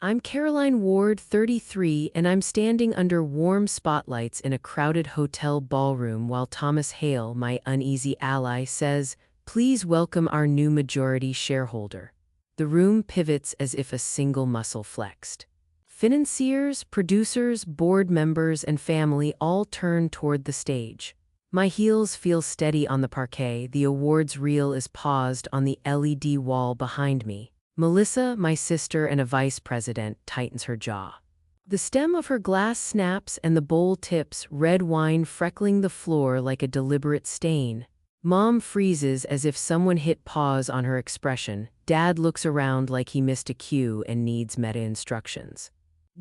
I'm Caroline Ward, 33, and I'm standing under warm spotlights in a crowded hotel ballroom while Thomas Hale, my uneasy ally, says, "Please welcome our new majority shareholder." The room pivots as if a single muscle flexed. Financiers, producers, board members, and family all turn toward the stage. My heels feel steady on the parquet. The awards reel is paused on the LED wall behind me. Melissa, my sister and a vice president, tightens her jaw. The stem of her glass snaps and the bowl tips, red wine freckling the floor like a deliberate stain. Mom freezes as if someone hit pause on her expression. Dad looks around like he missed a cue and needs meta-instructions.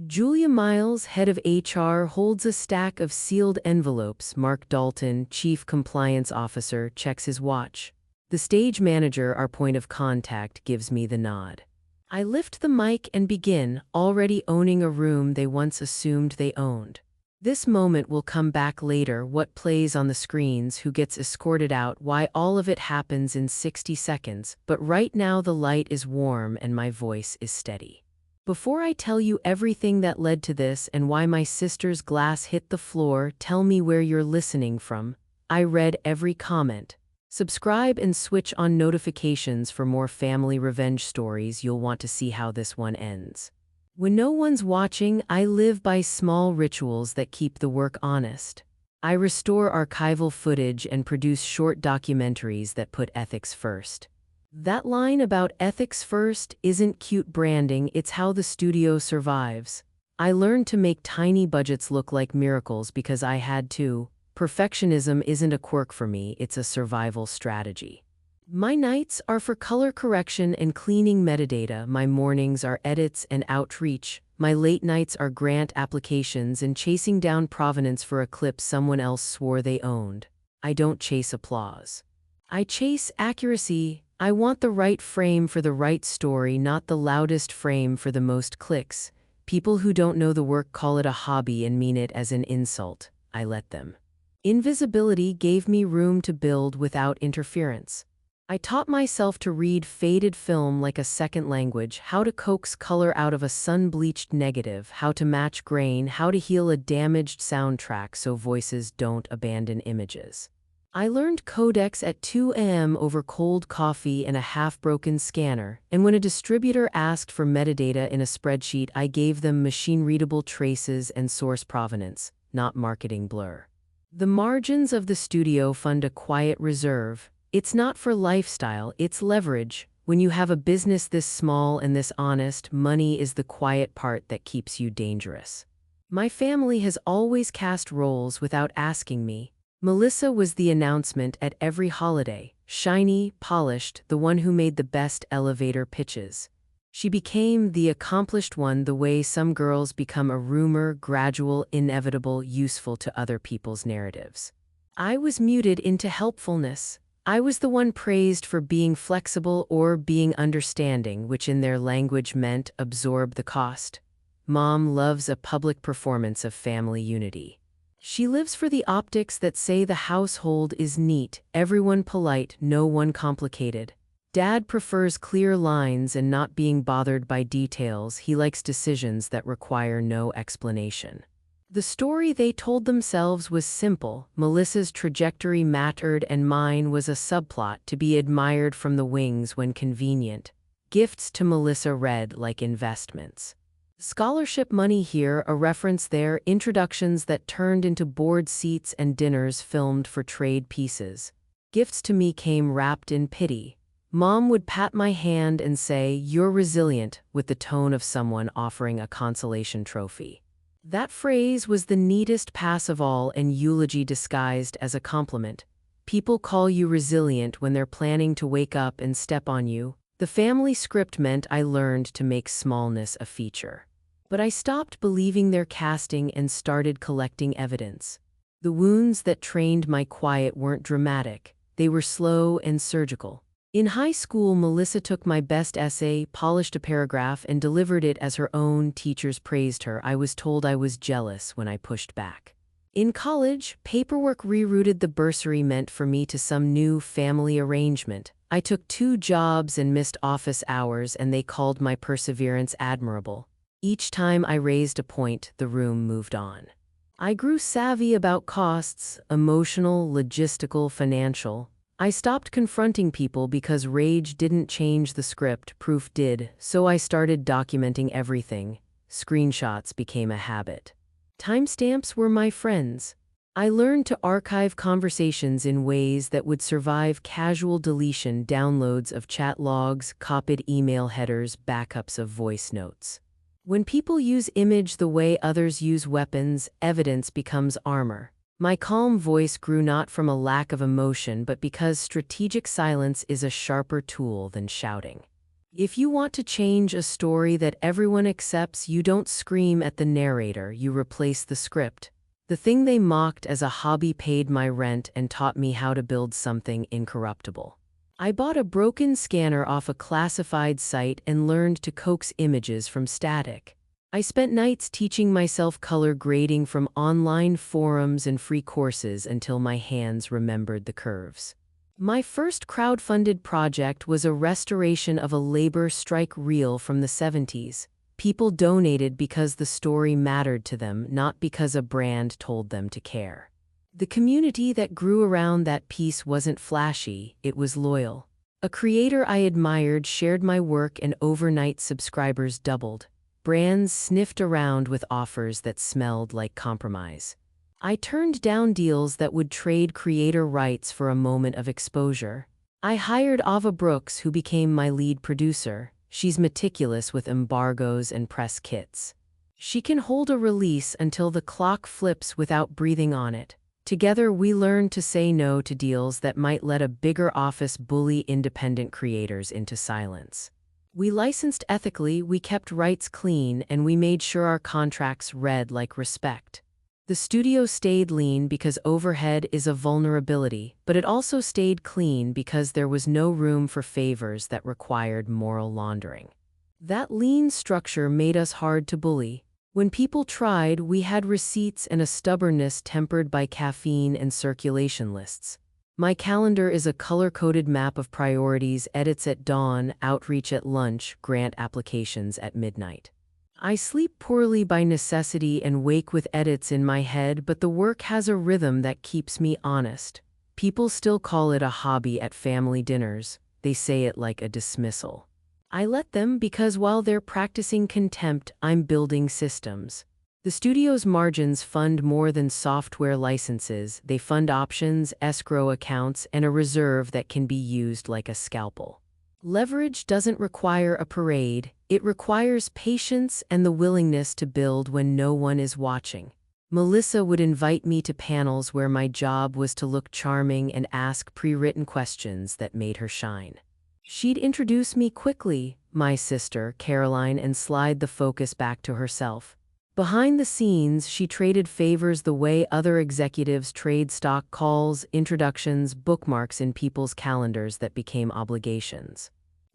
Julia Miles, head of HR, holds a stack of sealed envelopes. Mark Dalton, chief compliance officer, checks his watch. The stage manager, our point of contact, gives me the nod. I lift the mic and begin, already owning a room they once assumed they owned. This moment will come back later, what plays on the screens, who gets escorted out, why all of it happens in 60 seconds, but right now the light is warm and my voice is steady. Before I tell you everything that led to this and why my sister's glass hit the floor, tell me where you're listening from. I read every comment. Subscribe and switch on notifications for more family revenge stories. You'll want to see how this one ends. When no one's watching, I live by small rituals that keep the work honest. I restore archival footage and produce short documentaries that put ethics first. That line about ethics first isn't cute branding, it's how the studio survives. I learned to make tiny budgets look like miracles because I had to. Perfectionism isn't a quirk for me, it's a survival strategy. My nights are for color correction and cleaning metadata. My mornings are edits and outreach. My late nights are grant applications and chasing down provenance for a clip someone else swore they owned. I don't chase applause. I chase accuracy. I want the right frame for the right story, not the loudest frame for the most clicks. People who don't know the work call it a hobby and mean it as an insult. I let them. Invisibility gave me room to build without interference. I taught myself to read faded film like a second language, how to coax color out of a sun-bleached negative, how to match grain, how to heal a damaged soundtrack so voices don't abandon images. I learned codecs at 2 a.m. over cold coffee and a half-broken scanner, and when a distributor asked for metadata in a spreadsheet, I gave them machine-readable traces and source provenance, not marketing blur. The margins of the studio fund a quiet reserve. It's not for lifestyle, it's leverage. When you have a business this small and this honest, money is the quiet part that keeps you dangerous. My family has always cast roles without asking me. Melissa was the announcement at every holiday, shiny, polished, the one who made the best elevator pitches. She became the accomplished one the way some girls become a rumor, gradual, inevitable, useful to other people's narratives. I was muted into helpfulness. I was the one praised for being flexible or being understanding, which in their language meant absorb the cost. Mom loves a public performance of family unity. She lives for the optics that say the household is neat, everyone polite, no one complicated. Dad prefers clear lines and not being bothered by details. He likes decisions that require no explanation. The story they told themselves was simple. Melissa's trajectory mattered and mine was a subplot to be admired from the wings when convenient. Gifts to Melissa read like investments. Scholarship money here, a reference there, introductions that turned into board seats and dinners filmed for trade pieces. Gifts to me came wrapped in pity. Mom would pat my hand and say, "You're resilient," with the tone of someone offering a consolation trophy. That phrase was the neatest pass of all, an eulogy disguised as a compliment. People call you resilient when they're planning to wake up and step on you. The family script meant I learned to make smallness a feature. But I stopped believing their casting and started collecting evidence. The wounds that trained my quiet weren't dramatic. They were slow and surgical. In high school, Melissa took my best essay, polished a paragraph, and delivered it as her own. Teachers praised her. I was told I was jealous when I pushed back. In college, paperwork rerouted the bursary meant for me to some new family arrangement. I took 2 jobs and missed office hours, and they called my perseverance admirable. Each time I raised a point, the room moved on. I grew savvy about costs, emotional, logistical, financial. I stopped confronting people because rage didn't change the script, proof did, so I started documenting everything. Screenshots became a habit. Timestamps were my friends. I learned to archive conversations in ways that would survive casual deletion, downloads of chat logs, copied email headers, backups of voice notes. When people use image the way others use weapons, evidence becomes armor. My calm voice grew not from a lack of emotion but because strategic silence is a sharper tool than shouting. If you want to change a story that everyone accepts, you don't scream at the narrator, you replace the script. The thing they mocked as a hobby paid my rent and taught me how to build something incorruptible. I bought a broken scanner off a classified site and learned to coax images from static. I spent nights teaching myself color grading from online forums and free courses until my hands remembered the curves. My first crowdfunded project was a restoration of a labor strike reel from the 70s. People donated because the story mattered to them, not because a brand told them to care. The community that grew around that piece wasn't flashy, it was loyal. A creator I admired shared my work and overnight subscribers doubled. Brands sniffed around with offers that smelled like compromise. I turned down deals that would trade creator rights for a moment of exposure. I hired Ava Brooks, who became my lead producer. She's meticulous with embargoes and press kits. She can hold a release until the clock flips without breathing on it. Together, we learned to say no to deals that might let a bigger office bully independent creators into silence. We licensed ethically, we kept rights clean, and we made sure our contracts read like respect. The studio stayed lean because overhead is a vulnerability, but it also stayed clean because there was no room for favors that required moral laundering. That lean structure made us hard to bully. When people tried, we had receipts and a stubbornness tempered by caffeine and circulation lists. My calendar is a color-coded map of priorities: edits at dawn, outreach at lunch, grant applications at midnight. I sleep poorly by necessity and wake with edits in my head, but the work has a rhythm that keeps me honest. People still call it a hobby at family dinners. They say it like a dismissal. I let them because while they're practicing contempt, I'm building systems. The studio's margins fund more than software licenses. They fund options, escrow accounts, and a reserve that can be used like a scalpel. Leverage doesn't require a parade. It requires patience and the willingness to build when no one is watching. Melissa would invite me to panels where my job was to look charming and ask pre-written questions that made her shine. She'd introduce me quickly, my sister, Caroline, and slide the focus back to herself. Behind the scenes, she traded favors the way other executives trade stock: calls, introductions, bookmarks in people's calendars that became obligations.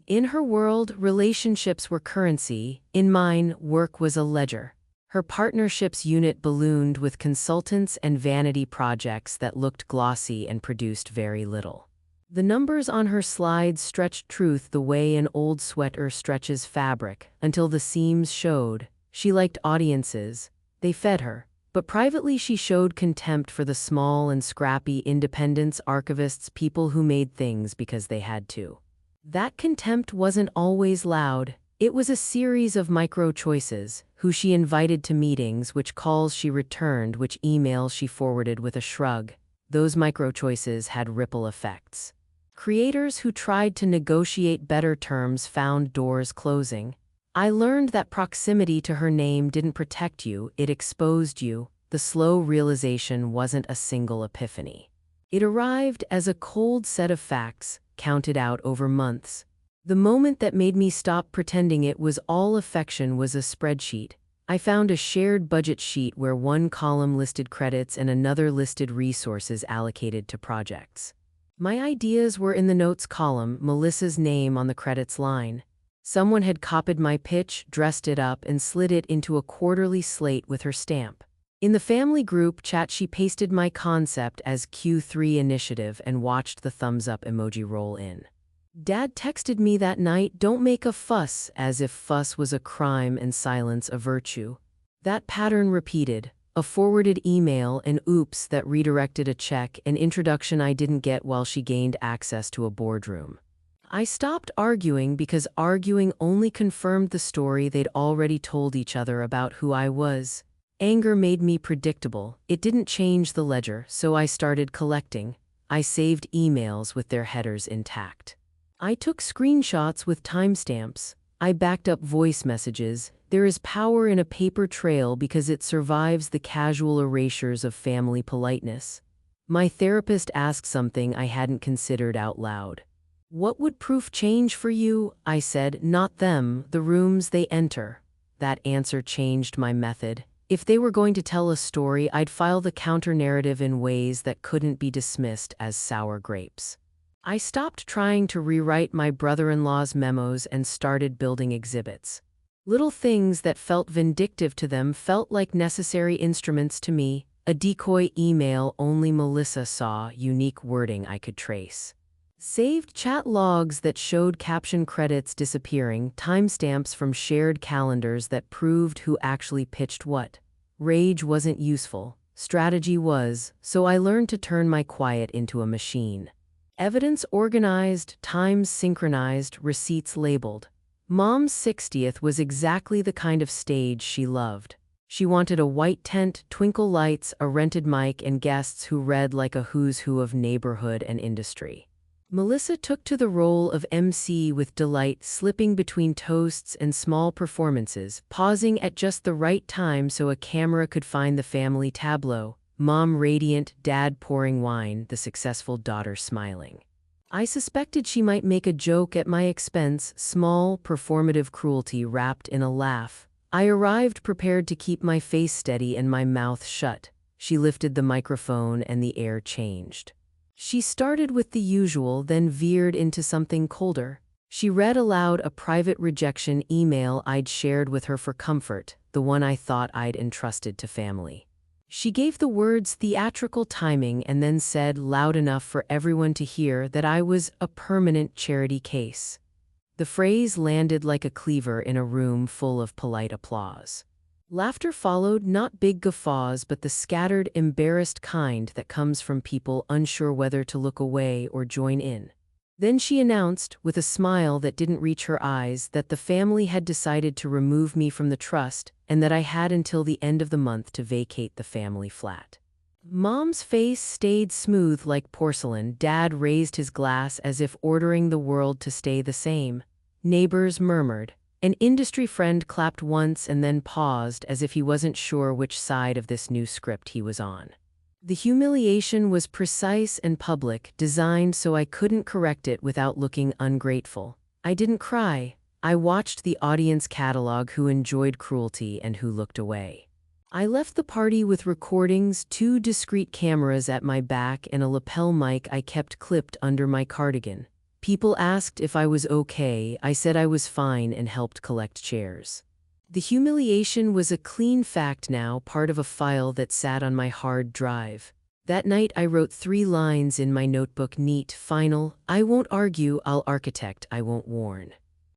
In her world, relationships were currency. In mine, work was a ledger. Her partnerships unit ballooned with consultants and vanity projects that looked glossy and produced very little. The numbers on her slides stretched truth the way an old sweater stretches fabric, until the seams showed. She liked audiences. They fed her. But privately she showed contempt for the small and scrappy independents, archivists, people who made things because they had to. That contempt wasn't always loud. It was a series of micro-choices: who she invited to meetings, which calls she returned, which emails she forwarded with a shrug. Those micro-choices had ripple effects. Creators who tried to negotiate better terms found doors closing. I learned that proximity to her name didn't protect you, it exposed you. The slow realization wasn't a single epiphany. It arrived as a cold set of facts, counted out over months. The moment that made me stop pretending it was all affection was a spreadsheet. I found a shared budget sheet where one column listed credits and another listed resources allocated to projects. My ideas were in the notes column, Melissa's name on the credits line. Someone had copied my pitch, dressed it up, and slid it into a quarterly slate with her stamp. In the family group chat, she pasted my concept as Q3 initiative and watched the thumbs up emoji roll in. Dad texted me that night, "Don't make a fuss," as if fuss was a crime and silence a virtue. That pattern repeated. A forwarded email, an oops that redirected a check, an introduction I didn't get while she gained access to a boardroom. I stopped arguing because arguing only confirmed the story they'd already told each other about who I was. Anger made me predictable. It didn't change the ledger, so I started collecting. I saved emails with their headers intact. I took screenshots with timestamps. I backed up voice messages. There is power in a paper trail because it survives the casual erasures of family politeness. My therapist asked something I hadn't considered out loud. "What would proof change for you?" I said. "Not them, the rooms they enter." That answer changed my method. If they were going to tell a story, I'd file the counter-narrative in ways that couldn't be dismissed as sour grapes. I stopped trying to rewrite my brother-in-law's memos and started building exhibits. Little things that felt vindictive to them felt like necessary instruments to me. A decoy email only Melissa saw, unique wording I could trace. Saved chat logs that showed caption credits disappearing, timestamps from shared calendars that proved who actually pitched what. Rage wasn't useful. Strategy was, so I learned to turn my quiet into a machine. Evidence organized, times synchronized, receipts labeled. Mom's 60th was exactly the kind of stage she loved. She wanted a white tent, twinkle lights, a rented mic, and guests who read like a who's who of neighborhood and industry. Melissa took to the role of MC with delight, slipping between toasts and small performances, pausing at just the right time so a camera could find the family tableau. Mom radiant, Dad pouring wine, the successful daughter smiling. I suspected she might make a joke at my expense, small, performative cruelty wrapped in a laugh. I arrived prepared to keep my face steady and my mouth shut. She lifted the microphone and the air changed. She started with the usual, then veered into something colder. She read aloud a private rejection email I'd shared with her for comfort, the one I thought I'd entrusted to family. She gave the words theatrical timing and then said loud enough for everyone to hear that I was a permanent charity case. The phrase landed like a cleaver in a room full of polite applause. Laughter followed, not big guffaws, but the scattered, embarrassed kind that comes from people unsure whether to look away or join in. Then she announced, with a smile that didn't reach her eyes, that the family had decided to remove me from the trust and that I had until the end of the month to vacate the family flat. Mom's face stayed smooth like porcelain. Dad raised his glass as if ordering the world to stay the same. Neighbors murmured. An industry friend clapped once and then paused as if he wasn't sure which side of this new script he was on. The humiliation was precise and public, designed so I couldn't correct it without looking ungrateful. I didn't cry. I watched the audience catalog who enjoyed cruelty and who looked away. I left the party with recordings, 2 discreet cameras at my back, and a lapel mic I kept clipped under my cardigan. People asked if I was okay. I said I was fine and helped collect chairs. The humiliation was a clean fact now, part of a file that sat on my hard drive. That night I wrote 3 lines in my notebook, neat, final. I won't argue, I'll architect, I won't warn.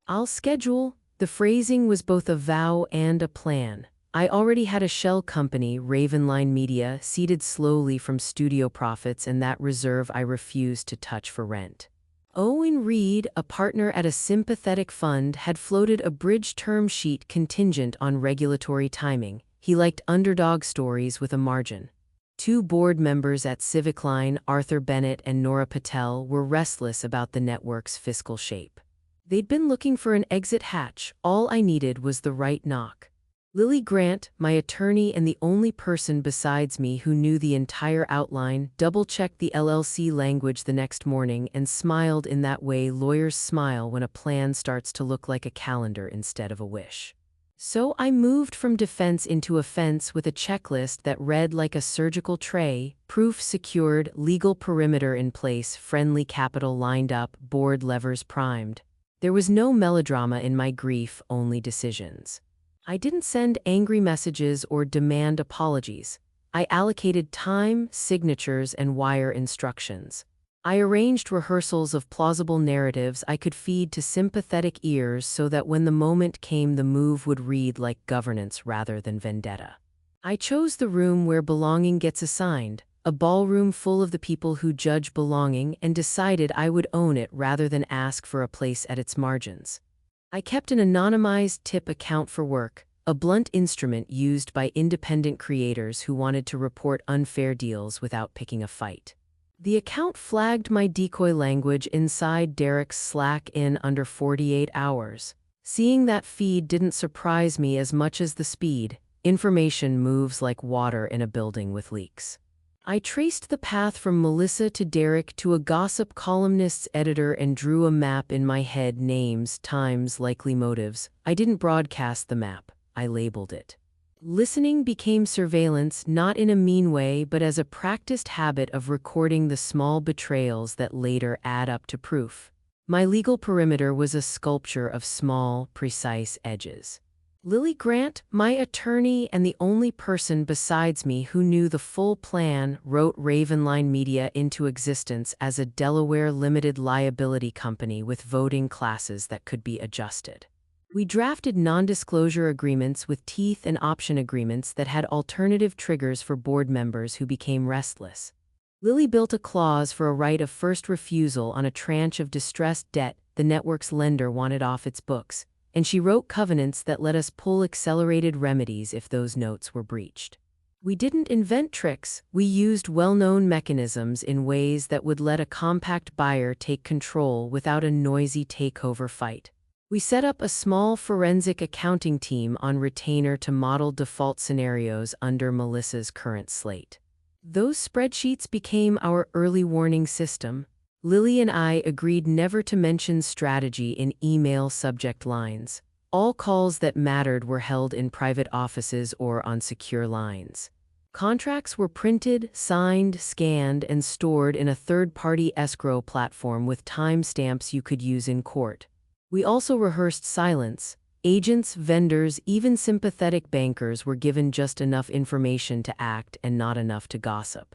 I'll schedule. The phrasing was both a vow and a plan. I already had a shell company, Ravenline Media, seeded slowly from studio profits, and that reserve I refused to touch for rent. Owen Reed, a partner at a sympathetic fund, had floated a bridge term sheet contingent on regulatory timing. He liked underdog stories with a margin. 2 board members at Civicline, Arthur Bennett and Nora Patel, were restless about the network's fiscal shape. They'd been looking for an exit hatch. All I needed was the right knock. Lily Grant, my attorney and the only person besides me who knew the entire outline, double-checked the LLC language the next morning and smiled in that way lawyers smile when a plan starts to look like a calendar instead of a wish. So I moved from defense into offense with a checklist that read like a surgical tray: proof secured, legal perimeter in place, friendly capital lined up, board levers primed. There was no melodrama in my grief, only decisions. I didn't send angry messages or demand apologies. I allocated time, signatures, and wire instructions. I arranged rehearsals of plausible narratives I could feed to sympathetic ears so that when the moment came, the move would read like governance rather than vendetta. I chose the room where belonging gets assigned, a ballroom full of the people who judge belonging, and decided I would own it rather than ask for a place at its margins. I kept an anonymized tip account for work, a blunt instrument used by independent creators who wanted to report unfair deals without picking a fight. The account flagged my decoy language inside Derek's Slack in under 48 hours. Seeing that feed didn't surprise me as much as the speed. Information moves like water in a building with leaks. I traced the path from Melissa to Derek to a gossip columnist's editor and drew a map in my head: names, times, likely motives. I didn't broadcast the map, I labeled it. Listening became surveillance, not in a mean way, but as a practiced habit of recording the small betrayals that later add up to proof. My legal perimeter was a sculpture of small, precise edges. Lily Grant, my attorney and the only person besides me who knew the full plan, wrote Ravenline Media into existence as a Delaware limited liability company with voting classes that could be adjusted. We drafted non-disclosure agreements with teeth and option agreements that had alternative triggers for board members who became restless. Lily built a clause for a right of first refusal on a tranche of distressed debt the network's lender wanted off its books, and she wrote covenants that let us pull accelerated remedies if those notes were breached. We didn't invent tricks, we used well-known mechanisms in ways that would let a compact buyer take control without a noisy takeover fight. We set up a small forensic accounting team on retainer to model default scenarios under Melissa's current slate. Those spreadsheets became our early warning system. Lily and I agreed never to mention strategy in email subject lines. All calls that mattered were held in private offices or on secure lines. Contracts were printed, signed, scanned, and stored in a third-party escrow platform with timestamps you could use in court. We also rehearsed silence. Agents, vendors, even sympathetic bankers were given just enough information to act and not enough to gossip.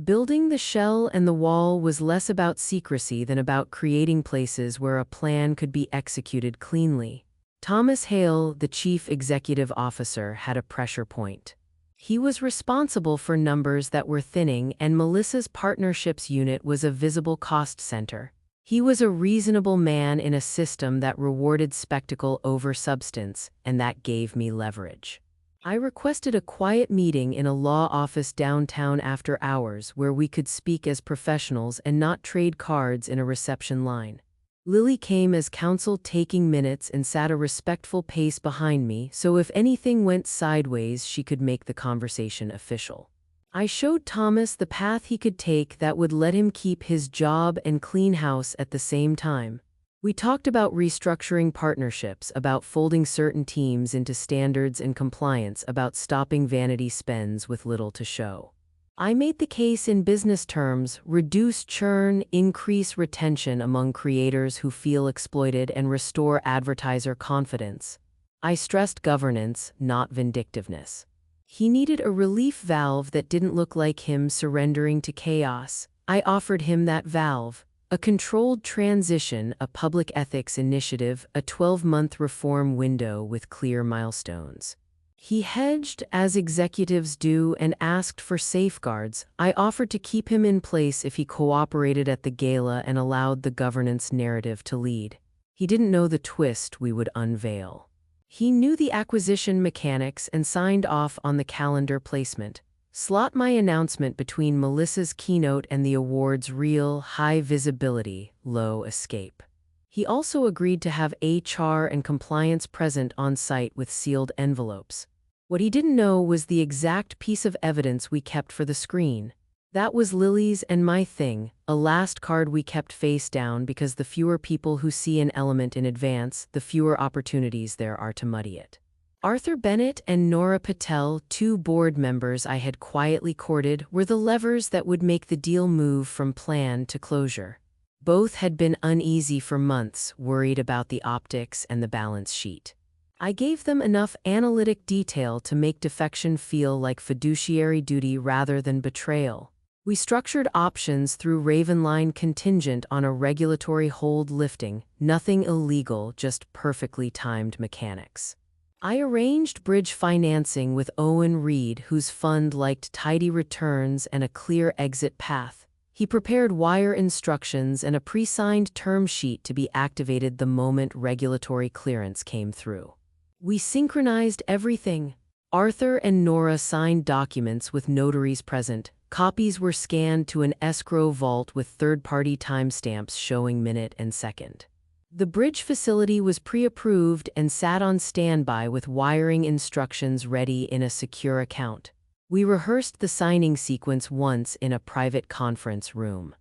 Building the shell and the wall was less about secrecy than about creating places where a plan could be executed cleanly. Thomas Hale, the chief executive officer, had a pressure point. He was responsible for numbers that were thinning, and Melissa's partnerships unit was a visible cost center. He was a reasonable man in a system that rewarded spectacle over substance, and that gave me leverage. I requested a quiet meeting in a law office downtown after hours where we could speak as professionals and not trade cards in a reception line. Lily came as counsel, taking minutes, and sat a respectful pace behind me, so if anything went sideways, she could make the conversation official. I showed Thomas the path he could take that would let him keep his job and clean house at the same time. We talked about restructuring partnerships, about folding certain teams into standards and compliance, about stopping vanity spends with little to show. I made the case in business terms: reduce churn, increase retention among creators who feel exploited, and restore advertiser confidence. I stressed governance, not vindictiveness. He needed a relief valve that didn't look like him surrendering to chaos. I offered him that valve: a controlled transition, a public ethics initiative, a 12-month reform window with clear milestones. He hedged, as executives do, and asked for safeguards. I offered to keep him in place if he cooperated at the gala and allowed the governance narrative to lead. He didn't know the twist we would unveil. He knew the acquisition mechanics and signed off on the calendar placement. Slot my announcement between Melissa's keynote and the award's reel: high visibility, low escape. He also agreed to have HR and compliance present on site with sealed envelopes. What he didn't know was the exact piece of evidence we kept for the screen. That was Lily's and my thing, a last card we kept face down because the fewer people who see an element in advance, the fewer opportunities there are to muddy it. Arthur Bennett and Nora Patel, two board members I had quietly courted, were the levers that would make the deal move from plan to closure. Both had been uneasy for months, worried about the optics and the balance sheet. I gave them enough analytic detail to make defection feel like fiduciary duty rather than betrayal. We structured options through Ravenline contingent on a regulatory hold lifting, nothing illegal, just perfectly timed mechanics. I arranged bridge financing with Owen Reed, whose fund liked tidy returns and a clear exit path. He prepared wire instructions and a pre-signed term sheet to be activated the moment regulatory clearance came through. We synchronized everything. Arthur and Nora signed documents with notaries present. Copies were scanned to an escrow vault with third-party timestamps showing minute and second. The bridge facility was pre-approved and sat on standby with wiring instructions ready in a secure account. We rehearsed the signing sequence once in a private conference room.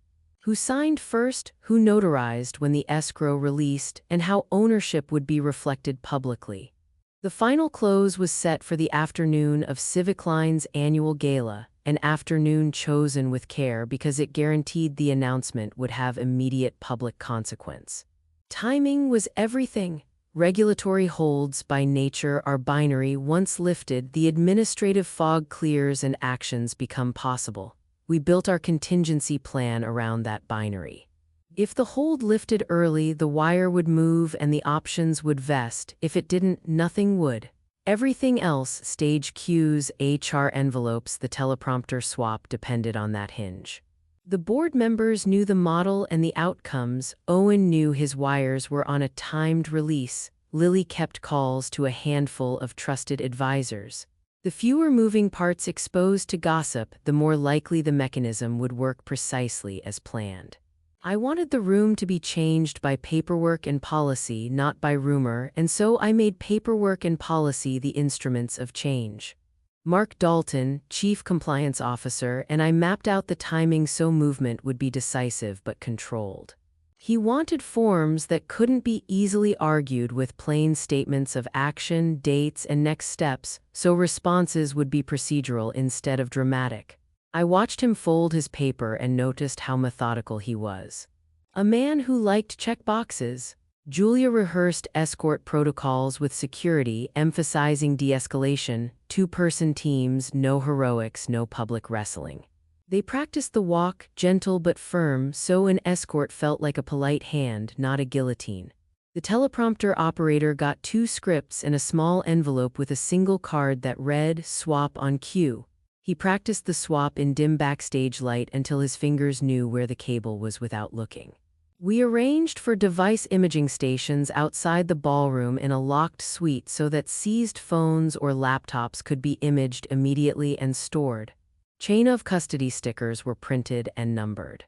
Who signed first, who notarized when the escrow released, and how ownership would be reflected publicly. The final close was set for the afternoon of Civic Line's annual gala, an afternoon chosen with care because it guaranteed the announcement would have immediate public consequence. Timing was everything. Regulatory holds by nature are binary. Once lifted, the administrative fog clears and actions become possible. We built our contingency plan around that binary. If the hold lifted early, the wire would move and the options would vest. If it didn't, nothing would. Everything else, stage cues, HR envelopes, the teleprompter swap, depended on that hinge. The board members knew the model and the outcomes. Owen knew his wires were on a timed release. Lily kept calls to a handful of trusted advisors. The fewer moving parts exposed to gossip, the more likely the mechanism would work precisely as planned. I wanted the room to be changed by paperwork and policy, not by rumor, and so I made paperwork and policy the instruments of change. Mark Dalton, Chief Compliance Officer, and I mapped out the timing so movement would be decisive but controlled. He wanted forms that couldn't be easily argued with plain statements of action, dates, and next steps, so responses would be procedural instead of dramatic. I watched him fold his paper and noticed how methodical he was. A man who liked checkboxes. Julia rehearsed escort protocols with security, emphasizing de-escalation, two-person teams, no heroics, no public wrestling. They practiced the walk, gentle but firm, so an escort felt like a polite hand, not a guillotine. The teleprompter operator got 2 scripts and a small envelope with a single card that read, "Swap on cue." He practiced the swap in dim backstage light until his fingers knew where the cable was without looking. We arranged for device imaging stations outside the ballroom in a locked suite so that seized phones or laptops could be imaged immediately and stored. Chain of custody stickers were printed and numbered.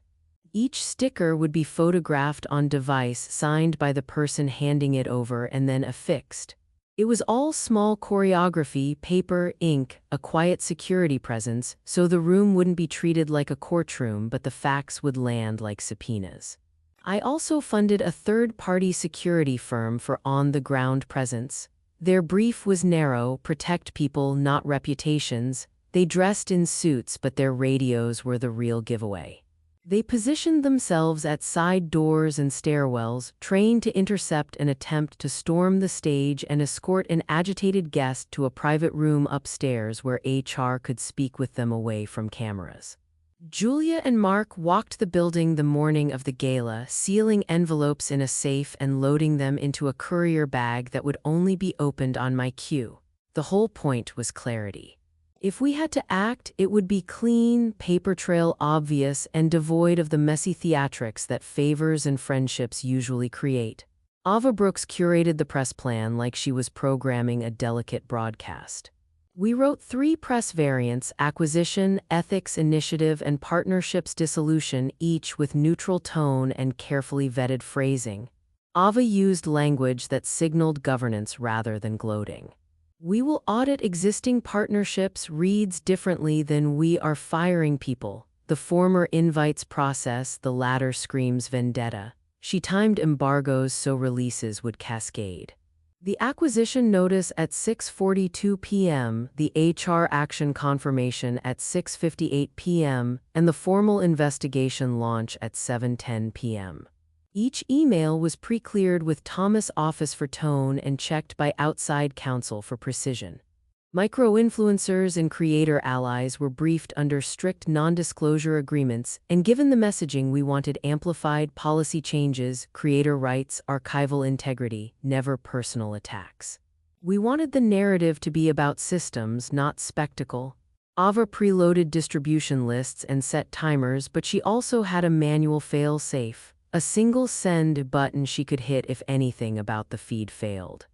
Each sticker would be photographed on device, signed by the person handing it over, and then affixed. It was all small choreography, paper, ink, a quiet security presence, so the room wouldn't be treated like a courtroom, but the facts would land like subpoenas. I also funded a third-party security firm for on-the-ground presence. Their brief was narrow: protect people, not reputations. They dressed in suits, but their radios were the real giveaway. They positioned themselves at side doors and stairwells, trained to intercept an attempt to storm the stage and escort an agitated guest to a private room upstairs where HR could speak with them away from cameras. Julia and Mark walked the building the morning of the gala, sealing envelopes in a safe and loading them into a courier bag that would only be opened on my cue. The whole point was clarity. If we had to act, it would be clean, paper trail obvious, and devoid of the messy theatrics that favors and friendships usually create. Ava Brooks curated the press plan like she was programming a delicate broadcast. We wrote 3 press variants: acquisition, ethics initiative, and partnerships dissolution, each with neutral tone and carefully vetted phrasing. Ava used language that signaled governance rather than gloating. We will audit existing partnerships reads differently than we are firing people. The former invites process, the latter screams vendetta. She timed embargoes so releases would cascade. The acquisition notice at 6:42 p.m., the HR action confirmation at 6:58 p.m., and the formal investigation launch at 7:10 p.m. Each email was pre-cleared with Thomas' office for tone and checked by outside counsel for precision. Micro-influencers and creator allies were briefed under strict non-disclosure agreements and given the messaging we wanted: amplified policy changes, creator rights, archival integrity, never personal attacks. We wanted the narrative to be about systems, not spectacle. Ava preloaded distribution lists and set timers, but she also had a manual fail-safe, a single send button she could hit if anything about the feed failed.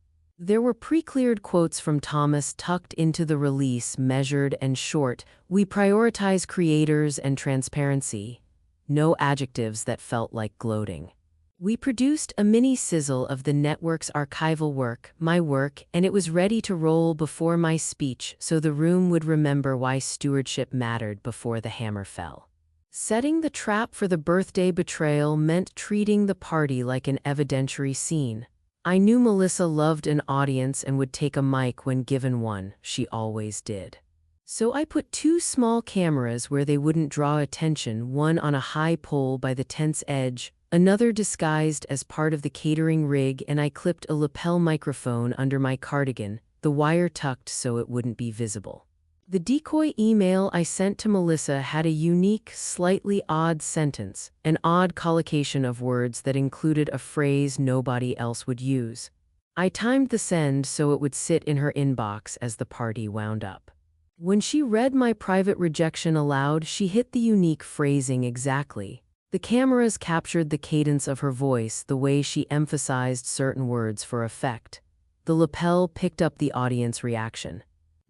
There were pre-cleared quotes from Thomas tucked into the release, measured and short. We prioritize creators and transparency. No adjectives that felt like gloating. We produced a mini sizzle of the network's archival work, my work, and it was ready to roll before my speech so the room would remember why stewardship mattered before the hammer fell. Setting the trap for the birthday betrayal meant treating the party like an evidentiary scene. I knew Melissa loved an audience and would take a mic when given one. She always did. So I put 2 small cameras where they wouldn't draw attention, one on a high pole by the tent's edge, another disguised as part of the catering rig, and I clipped a lapel microphone under my cardigan, the wire tucked so it wouldn't be visible. The decoy email I sent to Melissa had a unique, slightly odd sentence, an odd collocation of words that included a phrase nobody else would use. I timed the send so it would sit in her inbox as the party wound up. When she read my private rejection aloud, she hit the unique phrasing exactly. The cameras captured the cadence of her voice, the way she emphasized certain words for effect. The lapel picked up the audience reaction.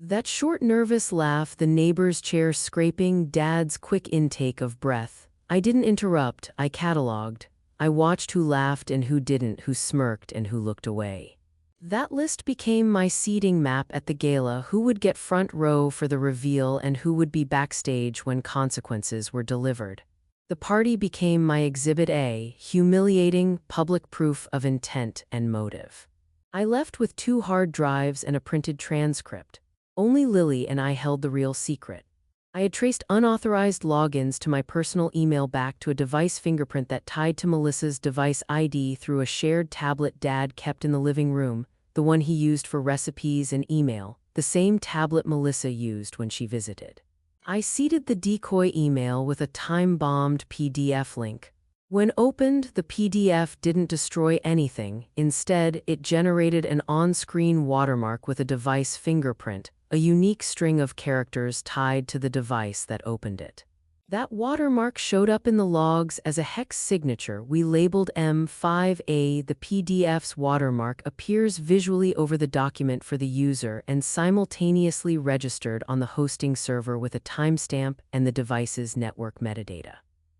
That short, nervous laugh, the neighbor's chair scraping, Dad's quick intake of breath. I didn't interrupt, I cataloged. I watched who laughed and who didn't, who smirked and who looked away. That list became my seating map at the gala: who would get front row for the reveal and who would be backstage when consequences were delivered. The party became my Exhibit A, humiliating, public proof of intent and motive. I left with 2 hard drives and a printed transcript. Only Lily and I held the real secret. I had traced unauthorized logins to my personal email back to a device fingerprint that tied to Melissa's device ID through a shared tablet Dad kept in the living room, the one he used for recipes and email, the same tablet Melissa used when she visited. I seeded the decoy email with a time-bombed PDF link. When opened, the PDF didn't destroy anything. Instead, it generated an on-screen watermark with a device fingerprint, a unique string of characters tied to the device that opened it. That watermark showed up in the logs as a hex signature we labeled M5A. The PDF's watermark appears visually over the document for the user and simultaneously registered on the hosting server with a timestamp and the device's network metadata.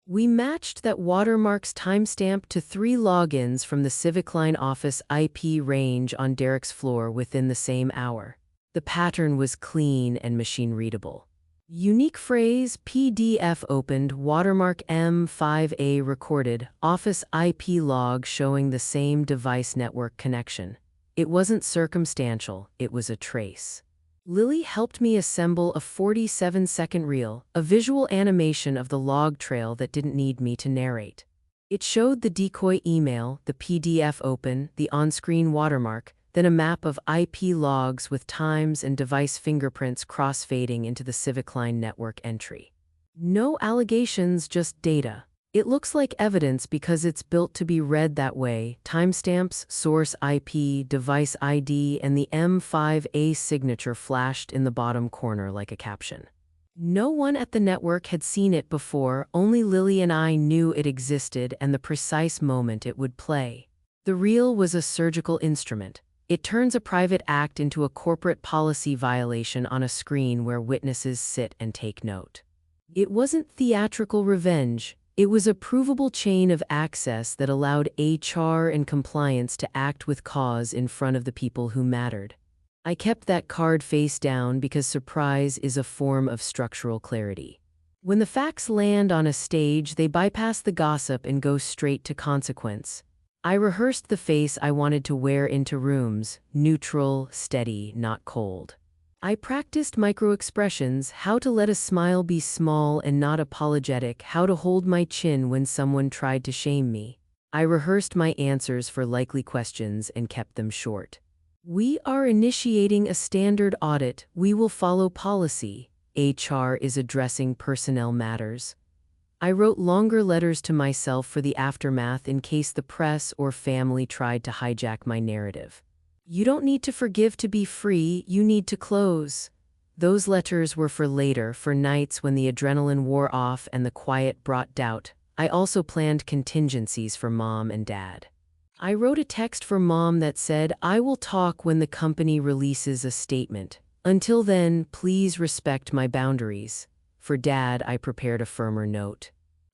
We matched that watermark's timestamp to 3 logins from the Civic Line office IP range on Derek's floor within the same hour. The pattern was clean and machine-readable. Unique phrase: PDF opened, watermark M5A recorded, office IP log showing the same device network connection. It wasn't circumstantial, it was a trace. Lily helped me assemble a 47-second reel, a visual animation of the log trail that didn't need me to narrate. It showed the decoy email, the PDF open, the on-screen watermark, then a map of IP logs with times and device fingerprints cross-fading into the Civic Line network entry. No allegations, just data. It looks like evidence because it's built to be read that way: timestamps, source IP, device ID, and the M5A signature flashed in the bottom corner like a caption. No one at the network had seen it before, only Lily and I knew it existed and the precise moment it would play. The reel was a surgical instrument. It turns a private act into a corporate policy violation on a screen where witnesses sit and take note. It wasn't theatrical revenge. It was a provable chain of access that allowed HR and compliance to act with cause in front of the people who mattered. I kept that card face down because surprise is a form of structural clarity. When the facts land on a stage, they bypass the gossip and go straight to consequence. I rehearsed the face I wanted to wear into rooms: neutral, steady, not cold. I practiced micro-expressions: how to let a smile be small and not apologetic, how to hold my chin when someone tried to shame me. I rehearsed my answers for likely questions and kept them short. We are initiating a standard audit. We will follow policy. HR is addressing personnel matters. I wrote longer letters to myself for the aftermath in case the press or family tried to hijack my narrative. You don't need to forgive to be free, you need to close. Those letters were for later, for nights when the adrenaline wore off and the quiet brought doubt. I also planned contingencies for Mom and Dad. I wrote a text for Mom that said, "I will talk when the company releases a statement. Until then, please respect my boundaries." For Dad, I prepared a firmer note.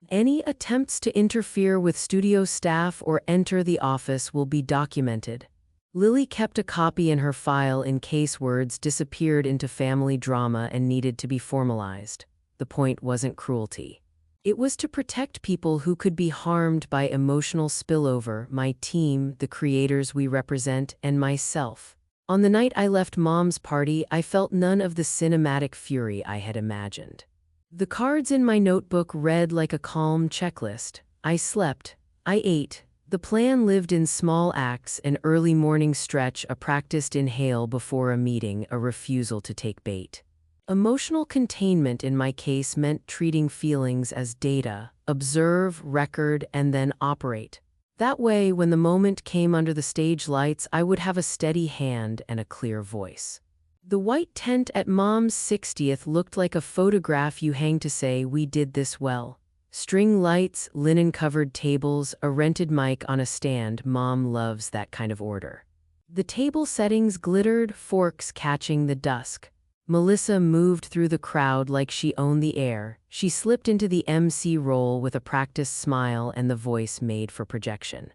Any attempts to interfere with studio staff or enter the office will be documented. Lily kept a copy in her file in case words disappeared into family drama and needed to be formalized. The point wasn't cruelty. It was to protect people who could be harmed by emotional spillover, my team, the creators we represent, and myself. On the night I left Mom's party, I felt none of the cinematic fury I had imagined. The cards in my notebook read like a calm checklist. I slept. I ate. The plan lived in small acts: an early morning stretch, a practiced inhale before a meeting, a refusal to take bait. Emotional containment in my case meant treating feelings as data, observe, record, and then operate. That way, when the moment came under the stage lights, I would have a steady hand and a clear voice. The white tent at Mom's 60th looked like a photograph you hang to say, "We did this well." String lights, linen-covered tables, a rented mic on a stand. Mom loves that kind of order. The table settings glittered, forks catching the dusk. Melissa moved through the crowd like she owned the air. She slipped into the MC role with a practiced smile and the voice made for projection.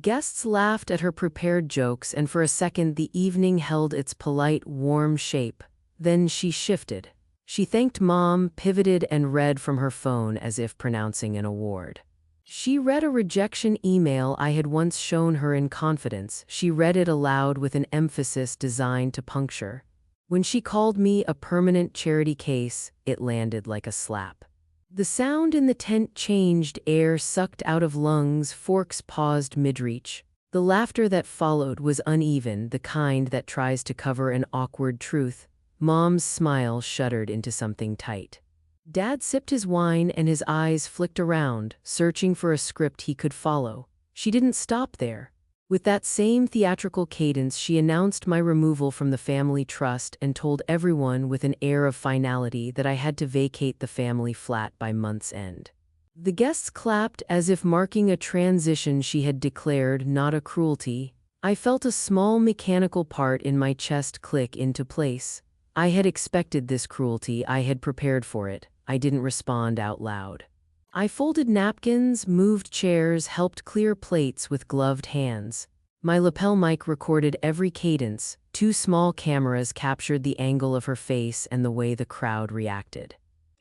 Guests laughed at her prepared jokes, and for a second the evening held its polite, warm shape. Then she shifted. She thanked Mom, pivoted, and read from her phone as if pronouncing an award. She read a rejection email I had once shown her in confidence. She read it aloud with an emphasis designed to puncture. When she called me a permanent charity case, it landed like a slap. The sound in the tent changed, air sucked out of lungs, forks paused mid-reach. The laughter that followed was uneven, the kind that tries to cover an awkward truth. Mom's smile shuddered into something tight. Dad sipped his wine and his eyes flicked around, searching for a script he could follow. She didn't stop there. With that same theatrical cadence, she announced my removal from the family trust and told everyone with an air of finality that I had to vacate the family flat by month's end. The guests clapped as if marking a transition she had declared, not a cruelty. I felt a small mechanical part in my chest click into place. I had expected this cruelty, I had prepared for it. I didn't respond out loud. I folded napkins, moved chairs, helped clear plates with gloved hands. My lapel mic recorded every cadence. 2 small cameras captured the angle of her face and the way the crowd reacted.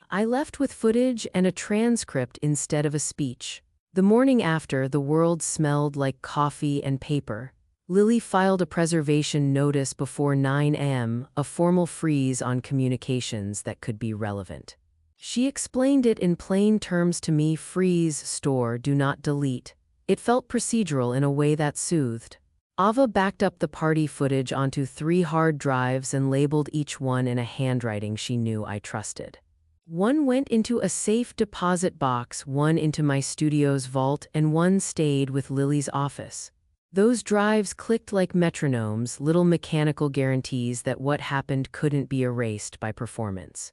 I left with footage and a transcript instead of a speech. The morning after, the world smelled like coffee and paper. Lily filed a preservation notice before 9 a.m., a formal freeze on communications that could be relevant. She explained it in plain terms to me: freeze, store, do not delete. It felt procedural in a way that soothed. Ava backed up the party footage onto 3 hard drives and labeled each one in a handwriting she knew I trusted. One went into a safe deposit box, one into my studio's vault, and one stayed with Lily's office. Those drives clicked like metronomes, little mechanical guarantees that what happened couldn't be erased by performance.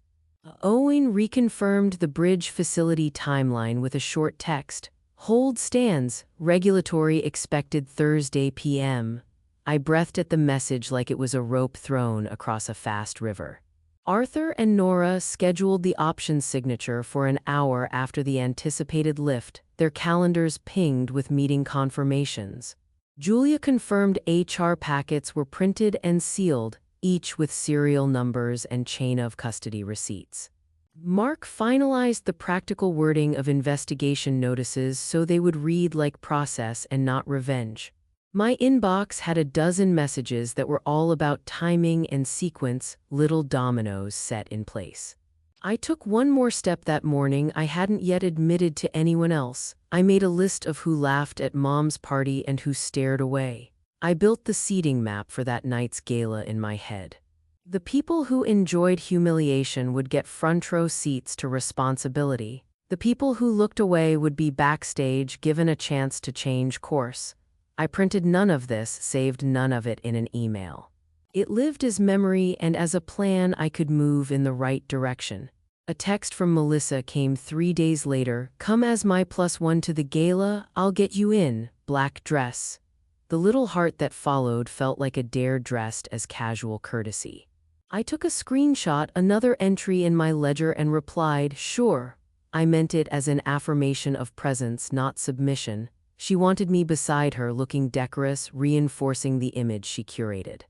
Owen reconfirmed the bridge facility timeline with a short text. Hold stands, regulatory expected Thursday p.m. I breathed at the message like it was a rope thrown across a fast river. Arthur and Nora scheduled the options signature for an hour after the anticipated lift, their calendars pinged with meeting confirmations. Julia confirmed HR packets were printed and sealed, each with serial numbers and chain of custody receipts. Mark finalized the practical wording of investigation notices so they would read like process and not revenge. My inbox had a dozen messages that were all about timing and sequence, little dominoes set in place. I took one more step that morning I hadn't yet admitted to anyone else. I made a list of who laughed at Mom's party and who stared away. I built the seating map for that night's gala in my head. The people who enjoyed humiliation would get front row seats to responsibility. The people who looked away would be backstage, given a chance to change course. I printed none of this, saved none of it in an email. It lived as memory and as a plan I could move in the right direction. A text from Melissa came 3 days later. "Come as my +1 to the gala, I'll get you in, black dress." The little heart that followed felt like a dare dressed as casual courtesy. I took a screenshot, another entry in my ledger, and replied, "Sure." I meant it as an affirmation of presence, not submission. She wanted me beside her, looking decorous, reinforcing the image she curated.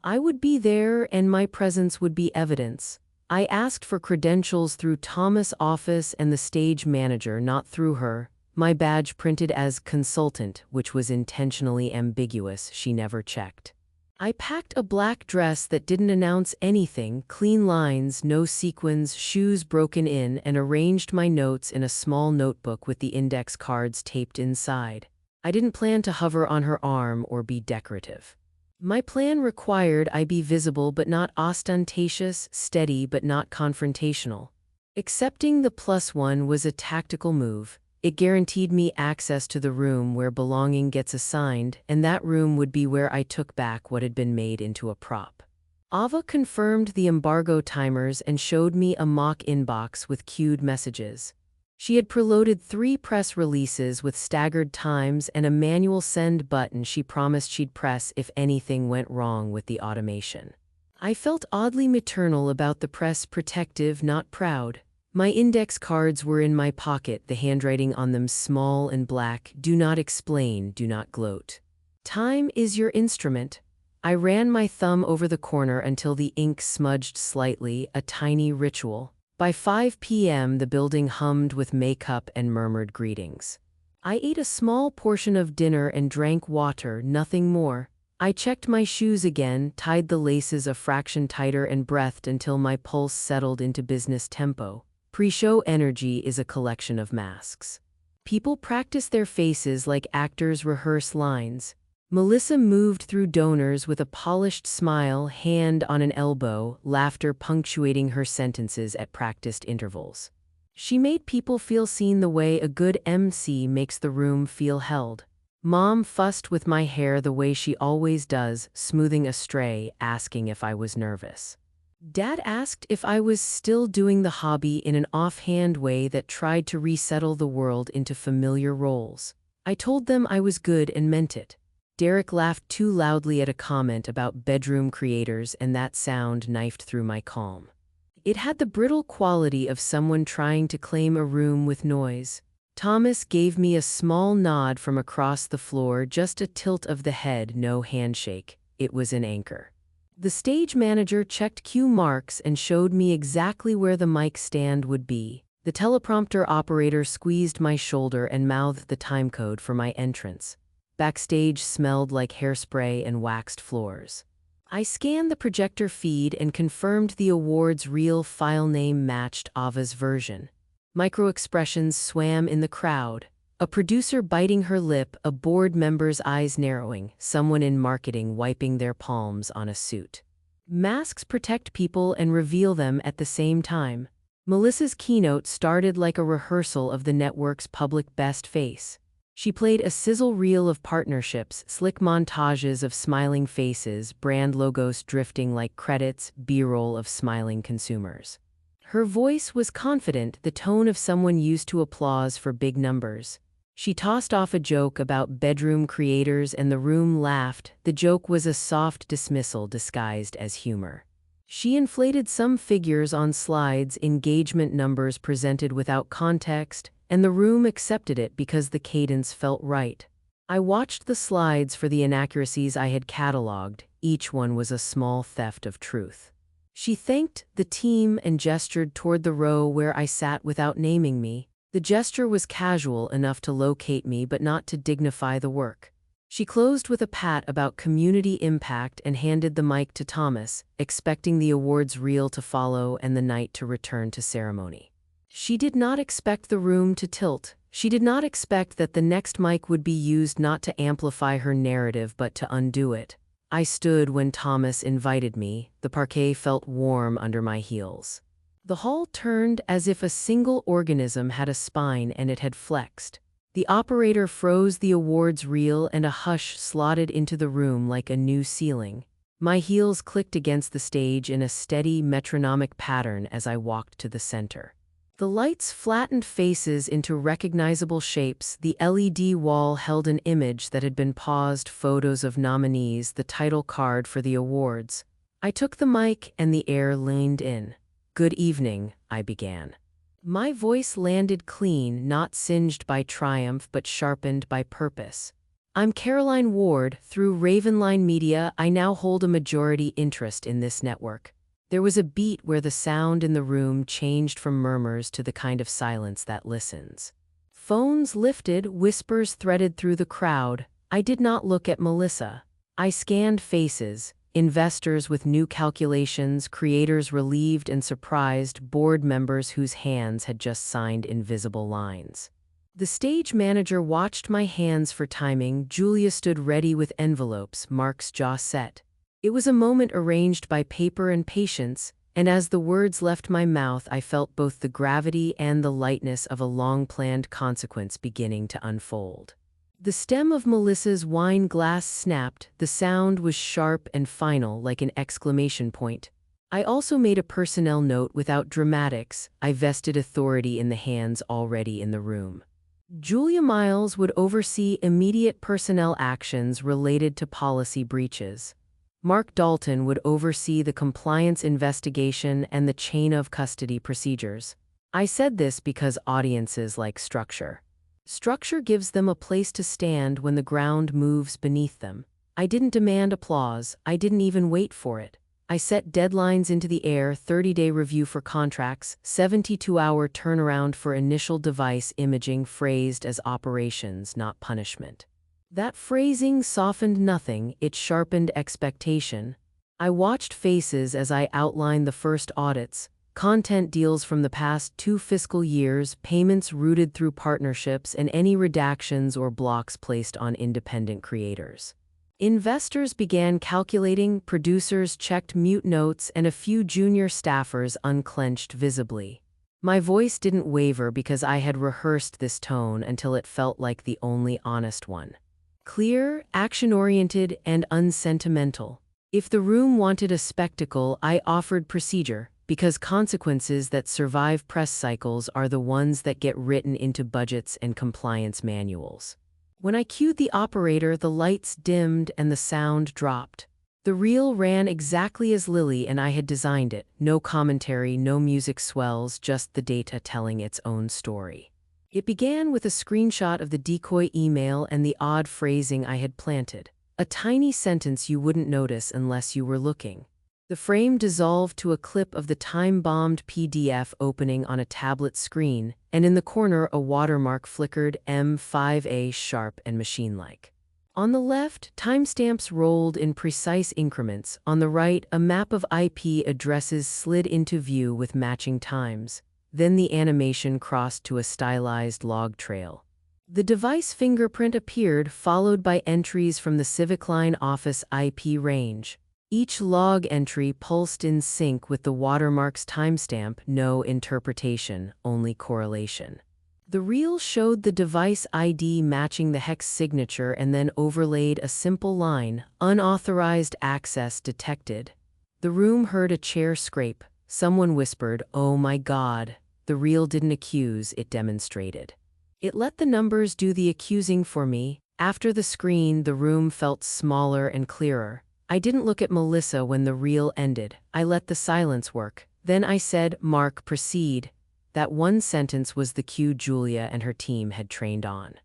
I would be there, and my presence would be evidence. I asked for credentials through Thomas' office and the stage manager, not through her. My badge printed as consultant, which was intentionally ambiguous, she never checked. I packed a black dress that didn't announce anything, clean lines, no sequins, shoes broken in, and arranged my notes in a small notebook with the index cards taped inside. I didn't plan to hover on her arm or be decorative. My plan required I be visible but not ostentatious, steady but not confrontational. Accepting the +1 was a tactical move. It guaranteed me access to the room where belonging gets assigned, and that room would be where I took back what had been made into a prop. Ava confirmed the embargo timers and showed me a mock inbox with queued messages. She had preloaded 3 press releases with staggered times and a manual send button she promised she'd press if anything went wrong with the automation. I felt oddly maternal about the press, protective, not proud. My index cards were in my pocket, the handwriting on them small and black. "Do not explain, do not gloat. Time is your instrument." I ran my thumb over the corner until the ink smudged slightly, a tiny ritual. By 5 p.m. the building hummed with makeup and murmured greetings. I ate a small portion of dinner and drank water, nothing more. I checked my shoes again, tied the laces a fraction tighter, and breathed until my pulse settled into business tempo. Pre-show energy is a collection of masks. People practice their faces like actors rehearse lines. Melissa moved through donors with a polished smile, hand on an elbow, laughter punctuating her sentences at practiced intervals. She made people feel seen the way a good MC makes the room feel held. Mom fussed with my hair the way she always does, smoothing a stray, asking if I was nervous. Dad asked if I was still doing the hobby in an offhand way that tried to resettle the world into familiar roles. I told them I was good and meant it. Derek laughed too loudly at a comment about bedroom creators, and that sound knifed through my calm. It had the brittle quality of someone trying to claim a room with noise. Thomas gave me a small nod from across the floor, just a tilt of the head, no handshake. It was an anchor. The stage manager checked cue marks and showed me exactly where the mic stand would be. The teleprompter operator squeezed my shoulder and mouthed the timecode for my entrance. Backstage smelled like hairspray and waxed floors. I scanned the projector feed and confirmed the award's reel file name matched Ava's version. Micro-expressions swam in the crowd. A producer biting her lip, a board member's eyes narrowing, someone in marketing wiping their palms on a suit. Masks protect people and reveal them at the same time. Melissa's keynote started like a rehearsal of the network's public best face. She played a sizzle reel of partnerships, slick montages of smiling faces, brand logos drifting like credits, B-roll of smiling consumers. Her voice was confident, the tone of someone used to applause for big numbers. She tossed off a joke about bedroom creators and the room laughed. The joke was a soft dismissal disguised as humor. She inflated some figures on slides, engagement numbers presented without context, and the room accepted it because the cadence felt right. I watched the slides for the inaccuracies I had cataloged. Each one was a small theft of truth. She thanked the team and gestured toward the row where I sat without naming me. The gesture was casual enough to locate me but not to dignify the work. She closed with a pat about community impact and handed the mic to Thomas, expecting the awards reel to follow and the night to return to ceremony. She did not expect the room to tilt. She did not expect that the next mic would be used not to amplify her narrative but to undo it. I stood when Thomas invited me. The parquet felt warm under my heels. The hall turned as if a single organism had a spine and it had flexed. The operator froze the awards reel and a hush slotted into the room like a new ceiling. My heels clicked against the stage in a steady metronomic pattern as I walked to the center. The lights flattened faces into recognizable shapes. The LED wall held an image that had been paused, photos of nominees, the title card for the awards. I took the mic and the air leaned in. "Good evening," I began. My voice landed clean, not singed by triumph but sharpened by purpose. "I'm Caroline Ward. Through Ravenline Media, I now hold a majority interest in this network." There was a beat where the sound in the room changed from murmurs to the kind of silence that listens. Phones lifted, whispers threaded through the crowd. I did not look at Melissa. I scanned faces, investors with new calculations, creators relieved and surprised, board members whose hands had just signed invisible lines. The stage manager watched my hands for timing. Julia stood ready with envelopes, Mark's jaw set. It was a moment arranged by paper and patience, and as the words left my mouth I felt both the gravity and the lightness of a long-planned consequence beginning to unfold. The stem of Melissa's wine glass snapped. The sound was sharp and final, like an exclamation point. I also made a personnel note without dramatics. I vested authority in the hands already in the room. Julia Miles would oversee immediate personnel actions related to policy breaches. Mark Dalton would oversee the compliance investigation and the chain of custody procedures. I said this because audiences like structure. Structure gives them a place to stand when the ground moves beneath them. I didn't demand applause. I didn't even wait for it. I set deadlines into the air: 30-day review for contracts, 72-hour turnaround for initial device imaging, phrased as operations, not punishment. That phrasing softened nothing, it sharpened expectation. I watched faces as I outlined the first audits, content deals from the past 2 fiscal years, payments routed through partnerships, and any redactions or blocks placed on independent creators. Investors began calculating, producers checked mute notes, and a few junior staffers unclenched visibly. My voice didn't waver because I had rehearsed this tone until it felt like the only honest one. Clear, action-oriented, and unsentimental. If the room wanted a spectacle, I offered procedure, because consequences that survive press cycles are the ones that get written into budgets and compliance manuals. When I cued the operator, the lights dimmed and the sound dropped. The reel ran exactly as Lily and I had designed it. No commentary, no music swells, just the data telling its own story. It began with a screenshot of the decoy email and the odd phrasing I had planted. A tiny sentence you wouldn't notice unless you were looking. The frame dissolved to a clip of the time-bombed PDF opening on a tablet screen, and in the corner a watermark flickered: M5A, sharp and machine-like. On the left, timestamps rolled in precise increments. On the right, a map of IP addresses slid into view with matching times. Then the animation crossed to a stylized log trail. The device fingerprint appeared, followed by entries from the Civic Line office IP range. Each log entry pulsed in sync with the watermark's timestamp, no interpretation, only correlation. The reel showed the device ID matching the hex signature and then overlaid a simple line: unauthorized access detected. The room heard a chair scrape. Someone whispered, "Oh my God." The reel didn't accuse, it demonstrated. It let the numbers do the accusing for me. After the screen, the room felt smaller and clearer. I didn't look at Melissa when the reel ended. I let the silence work. Then I said, "Mark, proceed." That one sentence was the cue Julia and her team had trained on.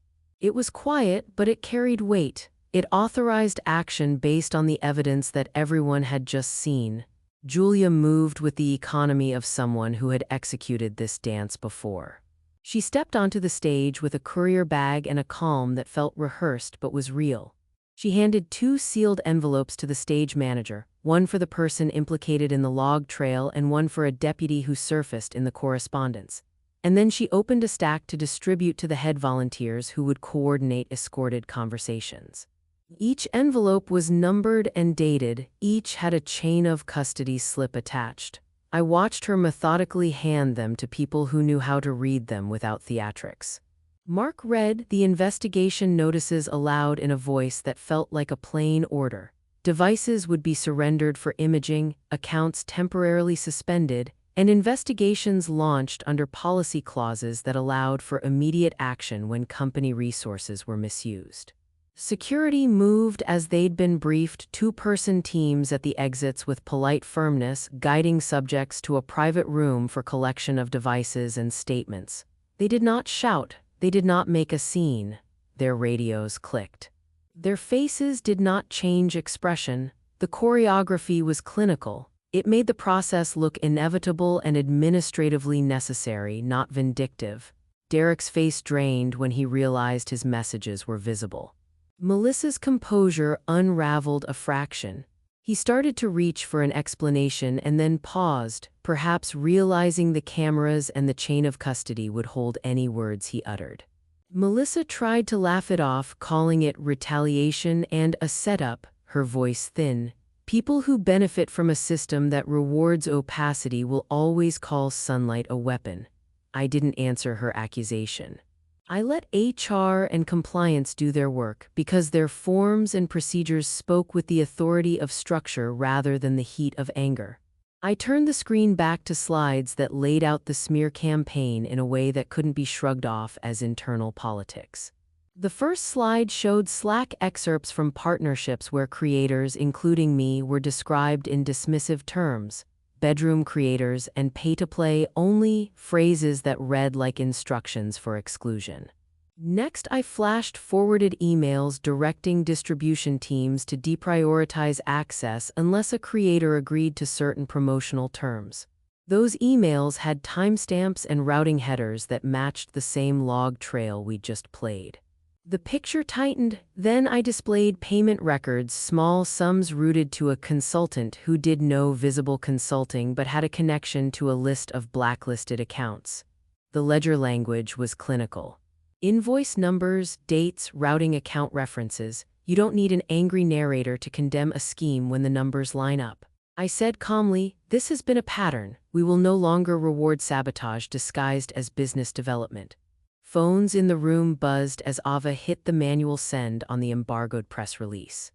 It was quiet, but it carried weight. It authorized action based on the evidence that everyone had just seen. Julia moved with the economy of someone who had executed this dance before. She stepped onto the stage with a courier bag and a calm that felt rehearsed but was real. She handed 2 sealed envelopes to the stage manager, one for the person implicated in the log trail and one for a deputy who surfaced in the correspondence. and then she opened a stack to distribute to the head volunteers who would coordinate escorted conversations. Each envelope was numbered and dated, each had a chain of custody slip attached. I watched her methodically hand them to people who knew how to read them without theatrics. Mark read the investigation notices aloud in a voice that felt like a plain order. Devices would be surrendered for imaging, accounts temporarily suspended, and investigations launched under policy clauses that allowed for immediate action when company resources were misused. Security moved as they'd been briefed, two-person teams at the exits with polite firmness, guiding subjects to a private room for collection of devices and statements. They did not shout, they did not make a scene. Their radios clicked. Their faces did not change expression. The choreography was clinical. It made the process look inevitable and administratively necessary, not vindictive. Derek's face drained when he realized his messages were visible. Melissa's composure unraveled a fraction. He started to reach for an explanation and then paused, perhaps realizing the cameras and the chain of custody would hold any words he uttered. Melissa tried to laugh it off, calling it retaliation and a setup, her voice thin. People who benefit from a system that rewards opacity will always call sunlight a weapon. I didn't answer her accusation. I let HR and compliance do their work because their forms and procedures spoke with the authority of structure rather than the heat of anger. I turned the screen back to slides that laid out the smear campaign in a way that couldn't be shrugged off as internal politics. The first slide showed Slack excerpts from partnerships where creators, including me, were described in dismissive terms. Bedroom creators and pay-to-play only, phrases that read like instructions for exclusion. Next, I flashed forwarded emails directing distribution teams to deprioritize access unless a creator agreed to certain promotional terms. Those emails had timestamps and routing headers that matched the same log trail we just played. The picture tightened, then I displayed payment records, small sums routed to a consultant who did no visible consulting but had a connection to a list of blacklisted accounts. The ledger language was clinical. Invoice numbers, dates, routing account references. You don't need an angry narrator to condemn a scheme when the numbers line up. I said calmly, this has been a pattern. We will no longer reward sabotage disguised as business development. Phones in the room buzzed as Ava hit the manual send on the embargoed press release.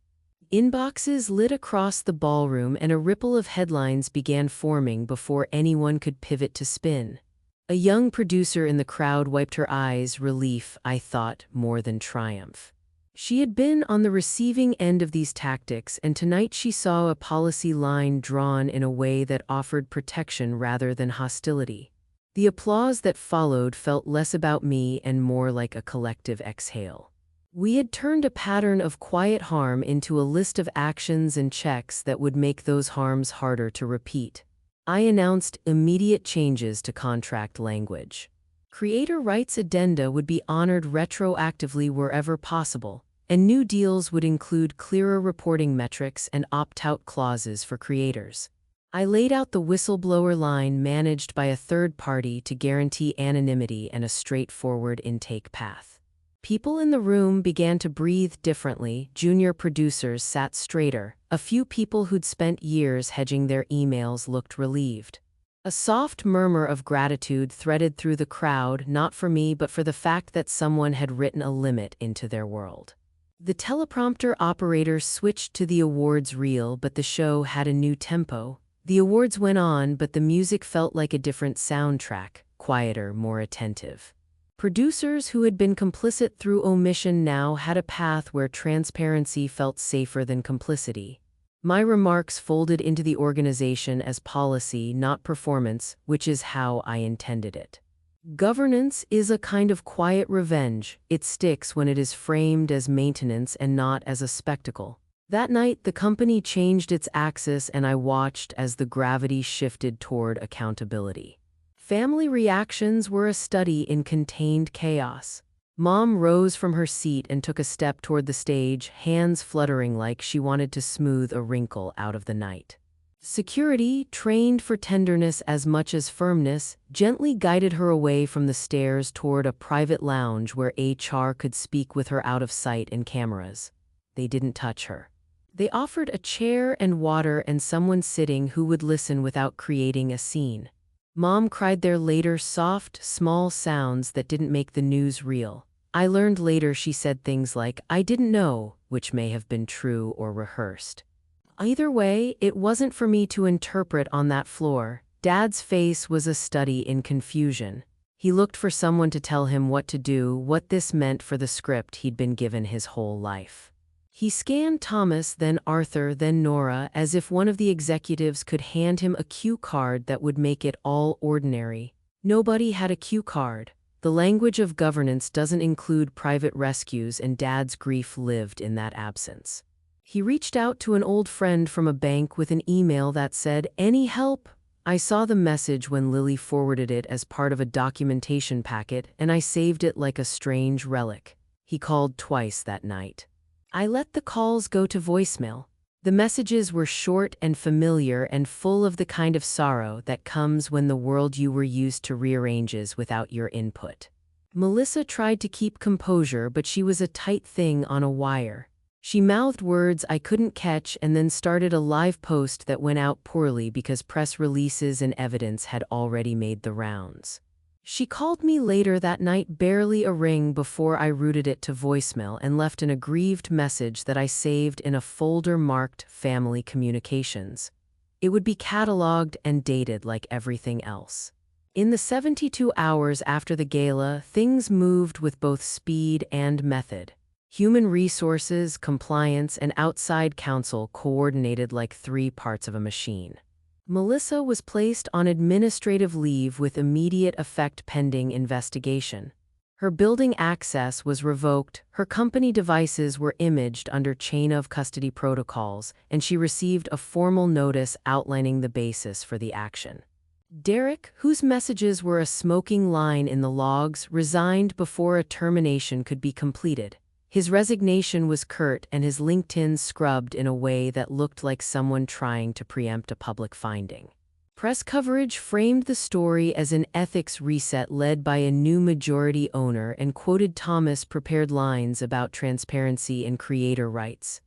Inboxes lit across the ballroom and a ripple of headlines began forming before anyone could pivot to spin. A young producer in the crowd wiped her eyes, relief, I thought, more than triumph. She had been on the receiving end of these tactics, and tonight she saw a policy line drawn in a way that offered protection rather than hostility. The applause that followed felt less about me and more like a collective exhale. We had turned a pattern of quiet harm into a list of actions and checks that would make those harms harder to repeat. I announced immediate changes to contract language. Creator rights addenda would be honored retroactively wherever possible, and new deals would include clearer reporting metrics and opt-out clauses for creators. I laid out the whistleblower line managed by a third party to guarantee anonymity and a straightforward intake path. People in the room began to breathe differently. Junior producers sat straighter. A few people who'd spent years hedging their emails looked relieved. A soft murmur of gratitude threaded through the crowd, not for me but for the fact that someone had written a limit into their world. The teleprompter operator switched to the awards reel, but the show had a new tempo. The awards went on, but the music felt like a different soundtrack, quieter, more attentive. Producers who had been complicit through omission now had a path where transparency felt safer than complicity. My remarks folded into the organization as policy, not performance, which is how I intended it. Governance is a kind of quiet revenge. It sticks when it is framed as maintenance and not as a spectacle. That night, the company changed its axis and I watched as the gravity shifted toward accountability. Family reactions were a study in contained chaos. Mom rose from her seat and took a step toward the stage, hands fluttering like she wanted to smooth a wrinkle out of the night. Security, trained for tenderness as much as firmness, gently guided her away from the stairs toward a private lounge where HR could speak with her out of sight and cameras. They didn't touch her. They offered a chair and water and someone sitting who would listen without creating a scene. Mom cried there later, soft, small sounds that didn't make the news real. I learned later she said things like, "I didn't know," which may have been true or rehearsed. Either way, it wasn't for me to interpret on that floor. Dad's face was a study in confusion. He looked for someone to tell him what to do, what this meant for the script he'd been given his whole life. He scanned Thomas, then Arthur, then Nora, as if one of the executives could hand him a cue card that would make it all ordinary. Nobody had a cue card. The language of governance doesn't include private rescues, and Dad's grief lived in that absence. He reached out to an old friend from a bank with an email that said, "Any help?" I saw the message when Lily forwarded it as part of a documentation packet, and I saved it like a strange relic. He called twice that night. I let the calls go to voicemail. The messages were short and familiar and full of the kind of sorrow that comes when the world you were used to rearranges without your input. Melissa tried to keep composure, but she was a tight thing on a wire. She mouthed words I couldn't catch and then started a live post that went out poorly because press releases and evidence had already made the rounds. She called me later that night, barely a ring before I routed it to voicemail, and left an aggrieved message that I saved in a folder marked Family Communications. It would be cataloged and dated like everything else. In the 72 hours after the gala, things moved with both speed and method. Human resources, compliance, and outside counsel coordinated like three parts of a machine. Melissa was placed on administrative leave with immediate effect pending investigation. Her building access was revoked, her company devices were imaged under chain of custody protocols, and she received a formal notice outlining the basis for the action. Derek, whose messages were a smoking line in the logs, resigned before a termination could be completed. His resignation was curt and his LinkedIn scrubbed in a way that looked like someone trying to preempt a public finding. Press coverage framed the story as an ethics reset led by a new majority owner and quoted Thomas' prepared lines about transparency and creator rights.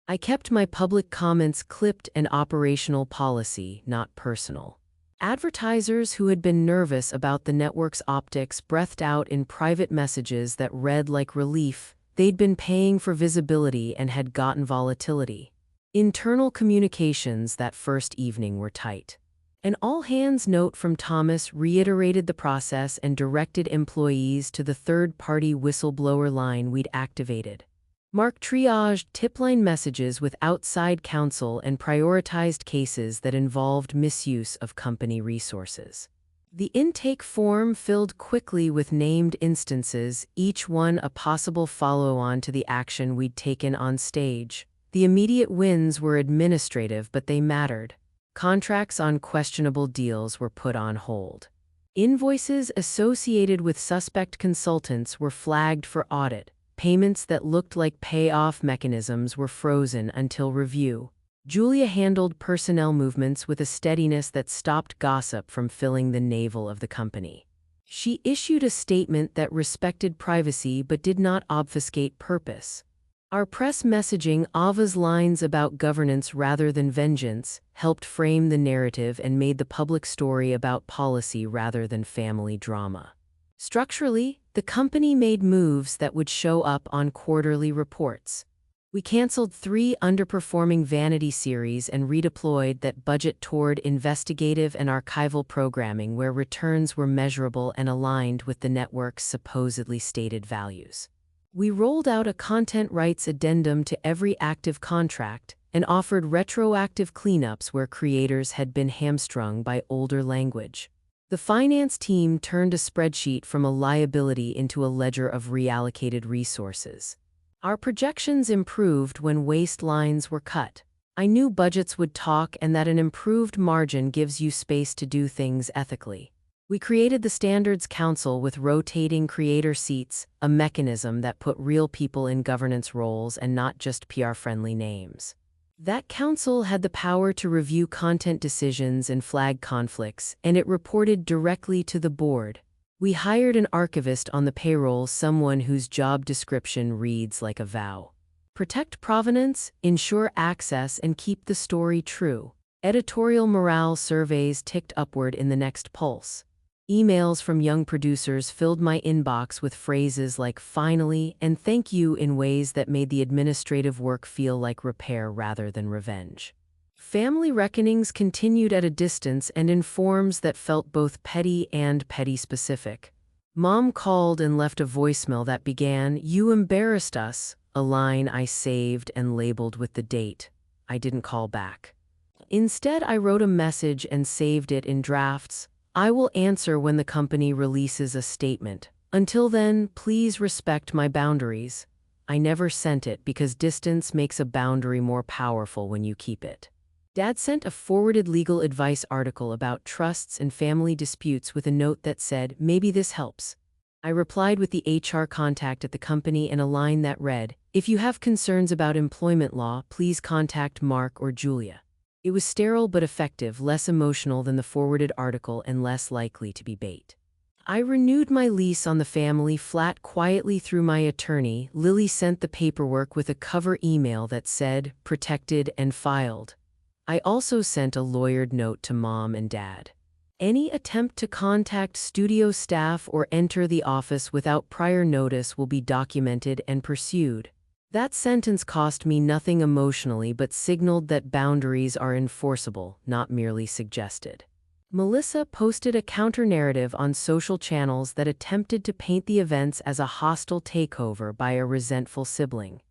I kept my public comments clipped and operational policy, not personal. Advertisers who had been nervous about the network's optics breathed out in private messages that read like relief. They'd been paying for visibility and had gotten volatility. Internal communications that first evening were tight. An all-hands note from Thomas reiterated the process and directed employees to the third-party whistleblower line we'd activated. Mark triaged tip-line messages with outside counsel and prioritized cases that involved misuse of company resources. The intake form filled quickly with named instances, each one a possible follow-on to the action we'd taken on stage. The immediate wins were administrative, but they mattered. Contracts on questionable deals were put on hold. Invoices associated with suspect consultants were flagged for audit. Payments that looked like payoff mechanisms were frozen until review. Julia handled personnel movements with a steadiness that stopped gossip from filling the navel of the company. She issued a statement that respected privacy but did not obfuscate purpose. Our press messaging, Ava's lines about governance rather than vengeance, helped frame the narrative and made the public story about policy rather than family drama. Structurally, the company made moves that would show up on quarterly reports. We canceled 3 underperforming vanity series and redeployed that budget toward investigative and archival programming where returns were measurable and aligned with the network's supposedly stated values. We rolled out a content rights addendum to every active contract and offered retroactive cleanups where creators had been hamstrung by older language. The finance team turned a spreadsheet from a liability into a ledger of reallocated resources. Our projections improved when waste lines were cut. I knew budgets would talk and that an improved margin gives you space to do things ethically. We created the Standards Council with rotating creator seats, a mechanism that put real people in governance roles and not just PR-friendly names. That council had the power to review content decisions and flag conflicts, and it reported directly to the board. We hired an archivist on the payroll, someone whose job description reads like a vow. Protect provenance, ensure access, and keep the story true. Editorial morale surveys ticked upward in the next pulse. Emails from young producers filled my inbox with phrases like "finally" and "thank you" in ways that made the administrative work feel like repair rather than revenge. Family reckonings continued at a distance and in forms that felt both petty and petty-specific. Mom called and left a voicemail that began, "You embarrassed us," a line I saved and labeled with the date. I didn't call back. Instead, I wrote a message and saved it in drafts. "I will answer when the company releases a statement. Until then, please respect my boundaries." I never sent it because distance makes a boundary more powerful when you keep it. Dad sent a forwarded legal advice article about trusts and family disputes with a note that said, "Maybe this helps." I replied with the HR contact at the company and a line that read, "If you have concerns about employment law, please contact Mark or Julia." It was sterile but effective, less emotional than the forwarded article and less likely to be bait. I renewed my lease on the family flat quietly through my attorney. Lily sent the paperwork with a cover email that said, "Protected and filed." I also sent a lawyered note to Mom and Dad. Any attempt to contact studio staff or enter the office without prior notice will be documented and pursued. That sentence cost me nothing emotionally but signaled that boundaries are enforceable, not merely suggested. Melissa posted a counter-narrative on social channels that attempted to paint the events as a hostile takeover by a resentful sibling.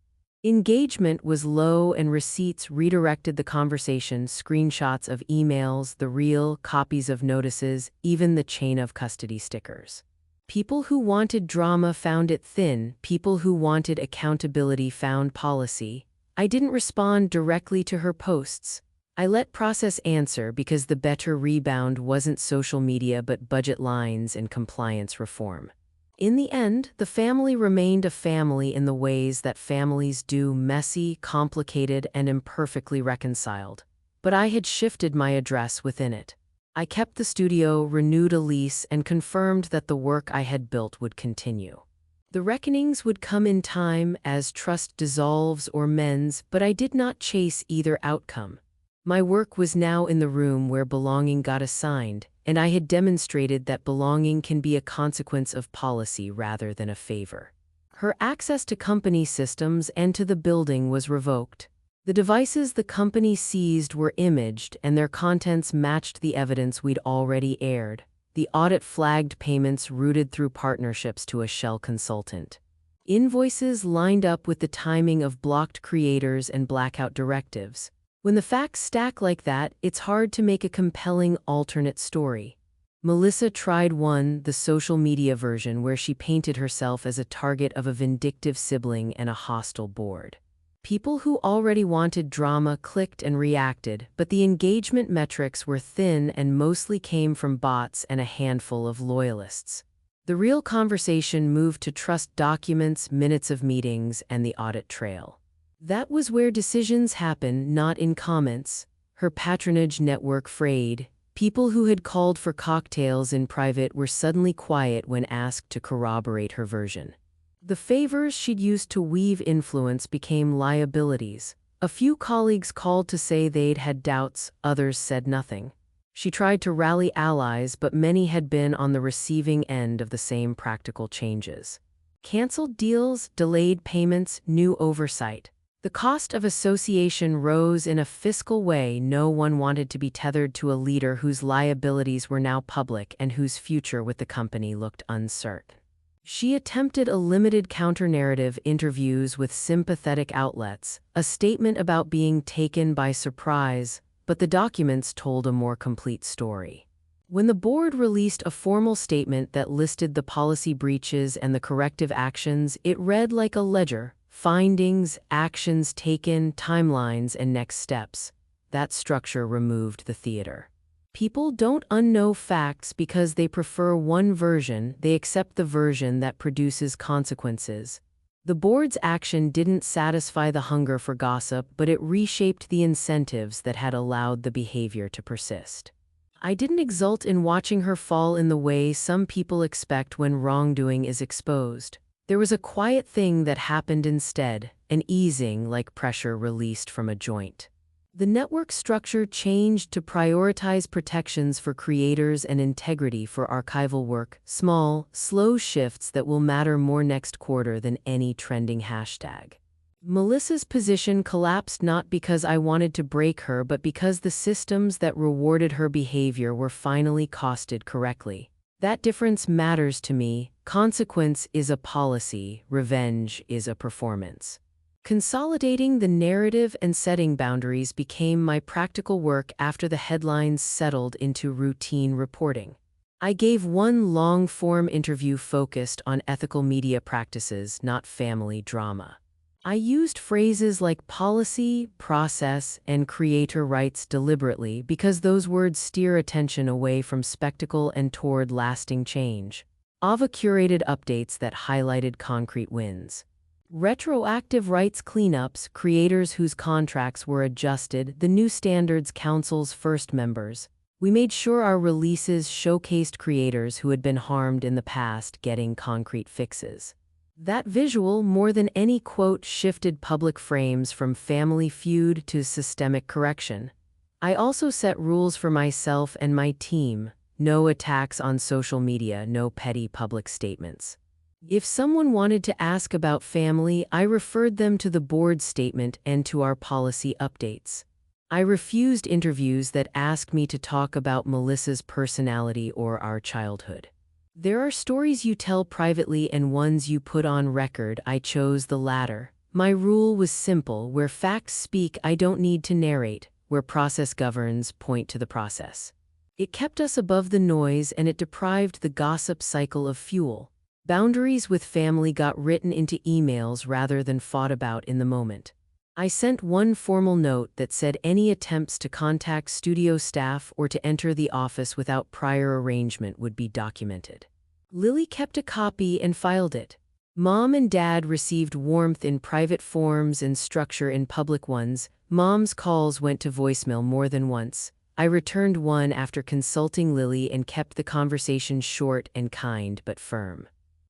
Engagement was low and receipts redirected the conversation, screenshots of emails, the real copies of notices, even the chain of custody stickers. People who wanted drama found it thin, people who wanted accountability found policy. I didn't respond directly to her posts. I let process answer because the better rebound wasn't social media but budget lines and compliance reform. In the end, the family remained a family in the ways that families do, messy, complicated, and imperfectly reconciled. But I had shifted my address within it. I kept the studio, renewed a lease, and confirmed that the work I had built would continue. The reckonings would come in time as trust dissolves or mends, but I did not chase either outcome. My work was now in the room where belonging got assigned, and I had demonstrated that belonging can be a consequence of policy rather than a favor. Her access to company systems and to the building was revoked. The devices the company seized were imaged, and their contents matched the evidence we'd already aired. The audit flagged payments routed through partnerships to a shell consultant. Invoices lined up with the timing of blocked creators and blackout directives. When the facts stack like that, it's hard to make a compelling alternate story. Melissa tried the social media version where she painted herself as a target of a vindictive sibling and a hostile board. People who already wanted drama clicked and reacted, but the engagement metrics were thin and mostly came from bots and a handful of loyalists. The real conversation moved to trust documents, minutes of meetings, and the audit trail. That was where decisions happen, not in comments. Her patronage network frayed. People who had called for cocktails in private were suddenly quiet when asked to corroborate her version. The favors she'd used to weave influence became liabilities. A few colleagues called to say they'd had doubts, others said nothing. She tried to rally allies, but many had been on the receiving end of the same practical changes. Canceled deals, delayed payments, new oversight. The cost of association rose in a fiscal way. No one wanted to be tethered to a leader whose liabilities were now public and whose future with the company looked uncertain. She attempted a limited counter-narrative, interviews with sympathetic outlets, a statement about being taken by surprise, but the documents told a more complete story. When the board released a formal statement that listed the policy breaches and the corrective actions, it read like a ledger: findings, actions taken, timelines, and next steps. That structure removed the theater. People don't unknow facts because they prefer one version, they accept the version that produces consequences. The board's action didn't satisfy the hunger for gossip, but it reshaped the incentives that had allowed the behavior to persist. I didn't exult in watching her fall in the way some people expect when wrongdoing is exposed. There was a quiet thing that happened instead, an easing like pressure released from a joint. The network structure changed to prioritize protections for creators and integrity for archival work, small, slow shifts that will matter more next quarter than any trending hashtag. Melissa's position collapsed not because I wanted to break her, but because the systems that rewarded her behavior were finally costed correctly. That difference matters to me. Consequence is a policy, revenge is a performance. Consolidating the narrative and setting boundaries became my practical work after the headlines settled into routine reporting. I gave one long-form interview focused on ethical media practices, not family drama. I used phrases like policy, process, and creator rights deliberately because those words steer attention away from spectacle and toward lasting change. Ava curated updates that highlighted concrete wins. Retroactive rights cleanups, creators whose contracts were adjusted, the New Standards Council's first members. We made sure our releases showcased creators who had been harmed in the past getting concrete fixes. That visual, more than any quote, shifted public frames from family feud to systemic correction. I also set rules for myself and my team. No attacks on social media, no petty public statements. If someone wanted to ask about family, I referred them to the board statement and to our policy updates. I refused interviews that asked me to talk about Melissa's personality or our childhood. There are stories you tell privately and ones you put on record. I chose the latter. My rule was simple: where facts speak, I don't need to narrate. Where process governs, point to the process. It kept us above the noise, and it deprived the gossip cycle of fuel. Boundaries with family got written into emails rather than fought about in the moment. I sent one formal note that said any attempts to contact studio staff or to enter the office without prior arrangement would be documented. Lily kept a copy and filed it. Mom and Dad received warmth in private forms and structure in public ones. Mom's calls went to voicemail more than once. I returned one after consulting Lily and kept the conversation short and kind but firm.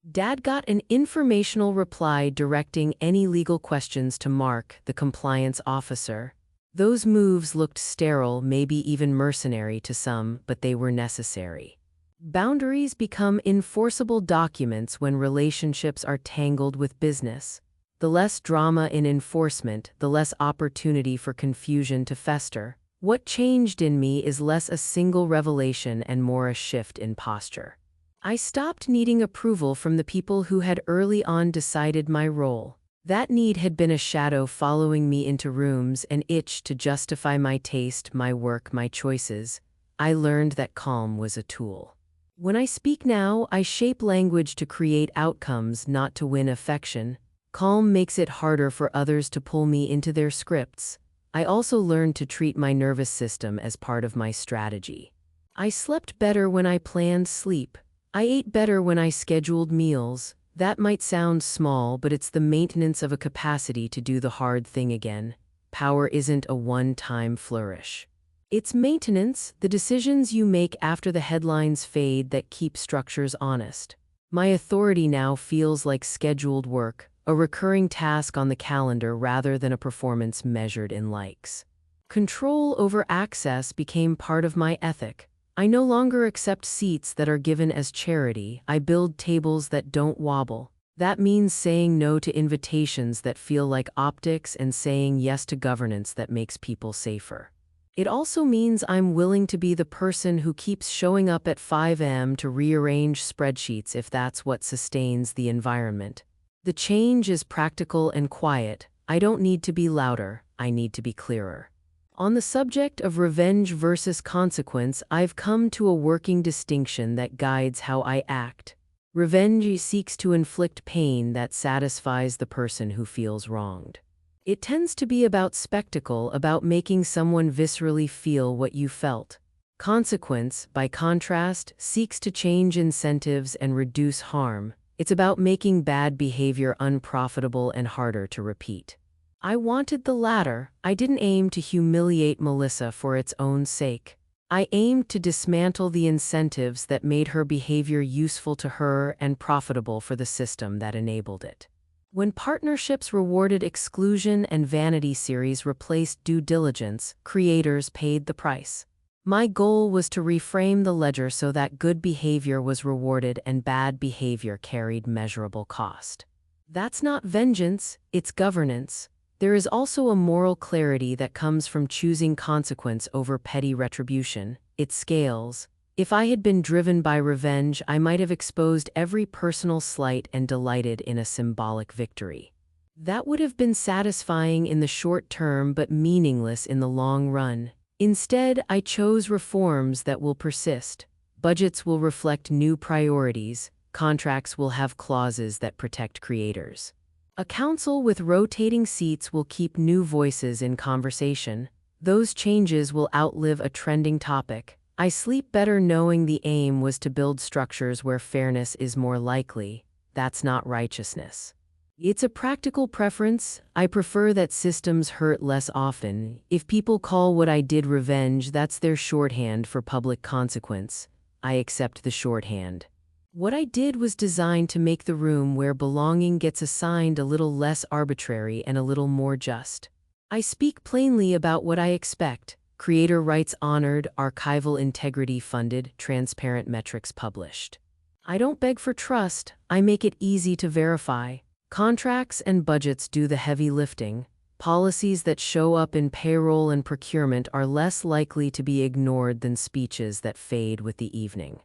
Dad got an informational reply directing any legal questions to Mark, the compliance officer. Those moves looked sterile, maybe even mercenary to some, but they were necessary. Boundaries become enforceable documents when relationships are tangled with business. The less drama in enforcement, the less opportunity for confusion to fester. What changed in me is less a single revelation and more a shift in posture. I stopped needing approval from the people who had early on decided my role. That need had been a shadow following me into rooms, an itch to justify my taste, my work, my choices. I learned that calm was a tool. When I speak now, I shape language to create outcomes, not to win affection. Calm makes it harder for others to pull me into their scripts. I also learned to treat my nervous system as part of my strategy. I slept better when I planned sleep. I ate better when I scheduled meals. That might sound small, but it's the maintenance of a capacity to do the hard thing again. Power isn't a one-time flourish. It's maintenance, the decisions you make after the headlines fade that keep structures honest. My authority now feels like scheduled work, a recurring task on the calendar rather than a performance measured in likes. Control over access became part of my ethic. I no longer accept seats that are given as charity. I build tables that don't wobble. That means saying no to invitations that feel like optics and saying yes to governance that makes people safer. It also means I'm willing to be the person who keeps showing up at 5 a.m. to rearrange spreadsheets if that's what sustains the environment. The change is practical and quiet. I don't need to be louder, I need to be clearer. On the subject of revenge versus consequence, I've come to a working distinction that guides how I act. Revenge seeks to inflict pain that satisfies the person who feels wronged. It tends to be about spectacle, about making someone viscerally feel what you felt. Consequence, by contrast, seeks to change incentives and reduce harm. It's about making bad behavior unprofitable and harder to repeat. I wanted the latter. I didn't aim to humiliate Melissa for its own sake. I aimed to dismantle the incentives that made her behavior useful to her and profitable for the system that enabled it. When partnerships rewarded exclusion and vanity series replaced due diligence, creators paid the price. My goal was to reframe the ledger so that good behavior was rewarded and bad behavior carried measurable cost. That's not vengeance, it's governance. There is also a moral clarity that comes from choosing consequence over petty retribution. It scales. If I had been driven by revenge, I might have exposed every personal slight and delighted in a symbolic victory. That would have been satisfying in the short term but meaningless in the long run. Instead, I chose reforms that will persist. Budgets will reflect new priorities. Contracts will have clauses that protect creators. A council with rotating seats will keep new voices in conversation. Those changes will outlive a trending topic. I sleep better knowing the aim was to build structures where fairness is more likely. That's not righteousness. It's a practical preference. I prefer that systems hurt less often. If people call what I did revenge, that's their shorthand for public consequence. I accept the shorthand. What I did was designed to make the room where belonging gets assigned a little less arbitrary and a little more just. I speak plainly about what I expect. Creator rights honored, archival integrity funded, transparent metrics published. I don't beg for trust, I make it easy to verify. Contracts and budgets do the heavy lifting. Policies that show up in payroll and procurement are less likely to be ignored than speeches that fade with the evening.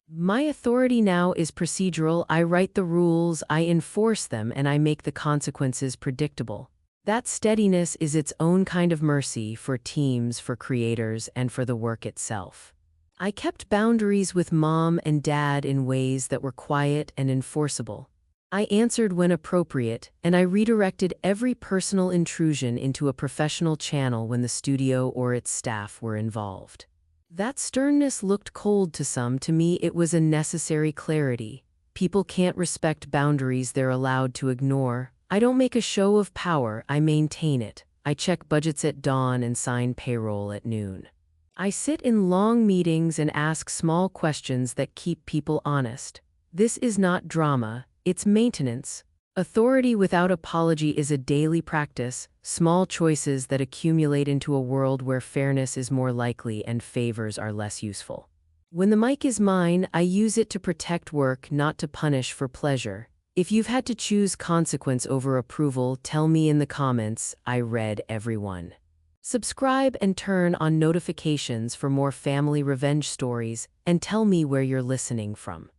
My authority now is procedural. I write the rules, I enforce them, and I make the consequences predictable. That steadiness is its own kind of mercy for teams, for creators, and for the work itself. I kept boundaries with mom and dad in ways that were quiet and enforceable. I answered when appropriate, and I redirected every personal intrusion into a professional channel when the studio or its staff were involved. That sternness looked cold to some. To me, it was a necessary clarity. People can't respect boundaries they're allowed to ignore. I don't make a show of power, I maintain it. I check budgets at dawn and sign payroll at noon. I sit in long meetings and ask small questions that keep people honest. This is not drama, it's maintenance. Authority without apology is a daily practice, small choices that accumulate into a world where fairness is more likely and favors are less useful. When the mic is mine, I use it to protect work, not to punish for pleasure. If you've had to choose consequence over approval, tell me in the comments. I read every one. Subscribe and turn on notifications for more family revenge stories, and tell me where you're listening from.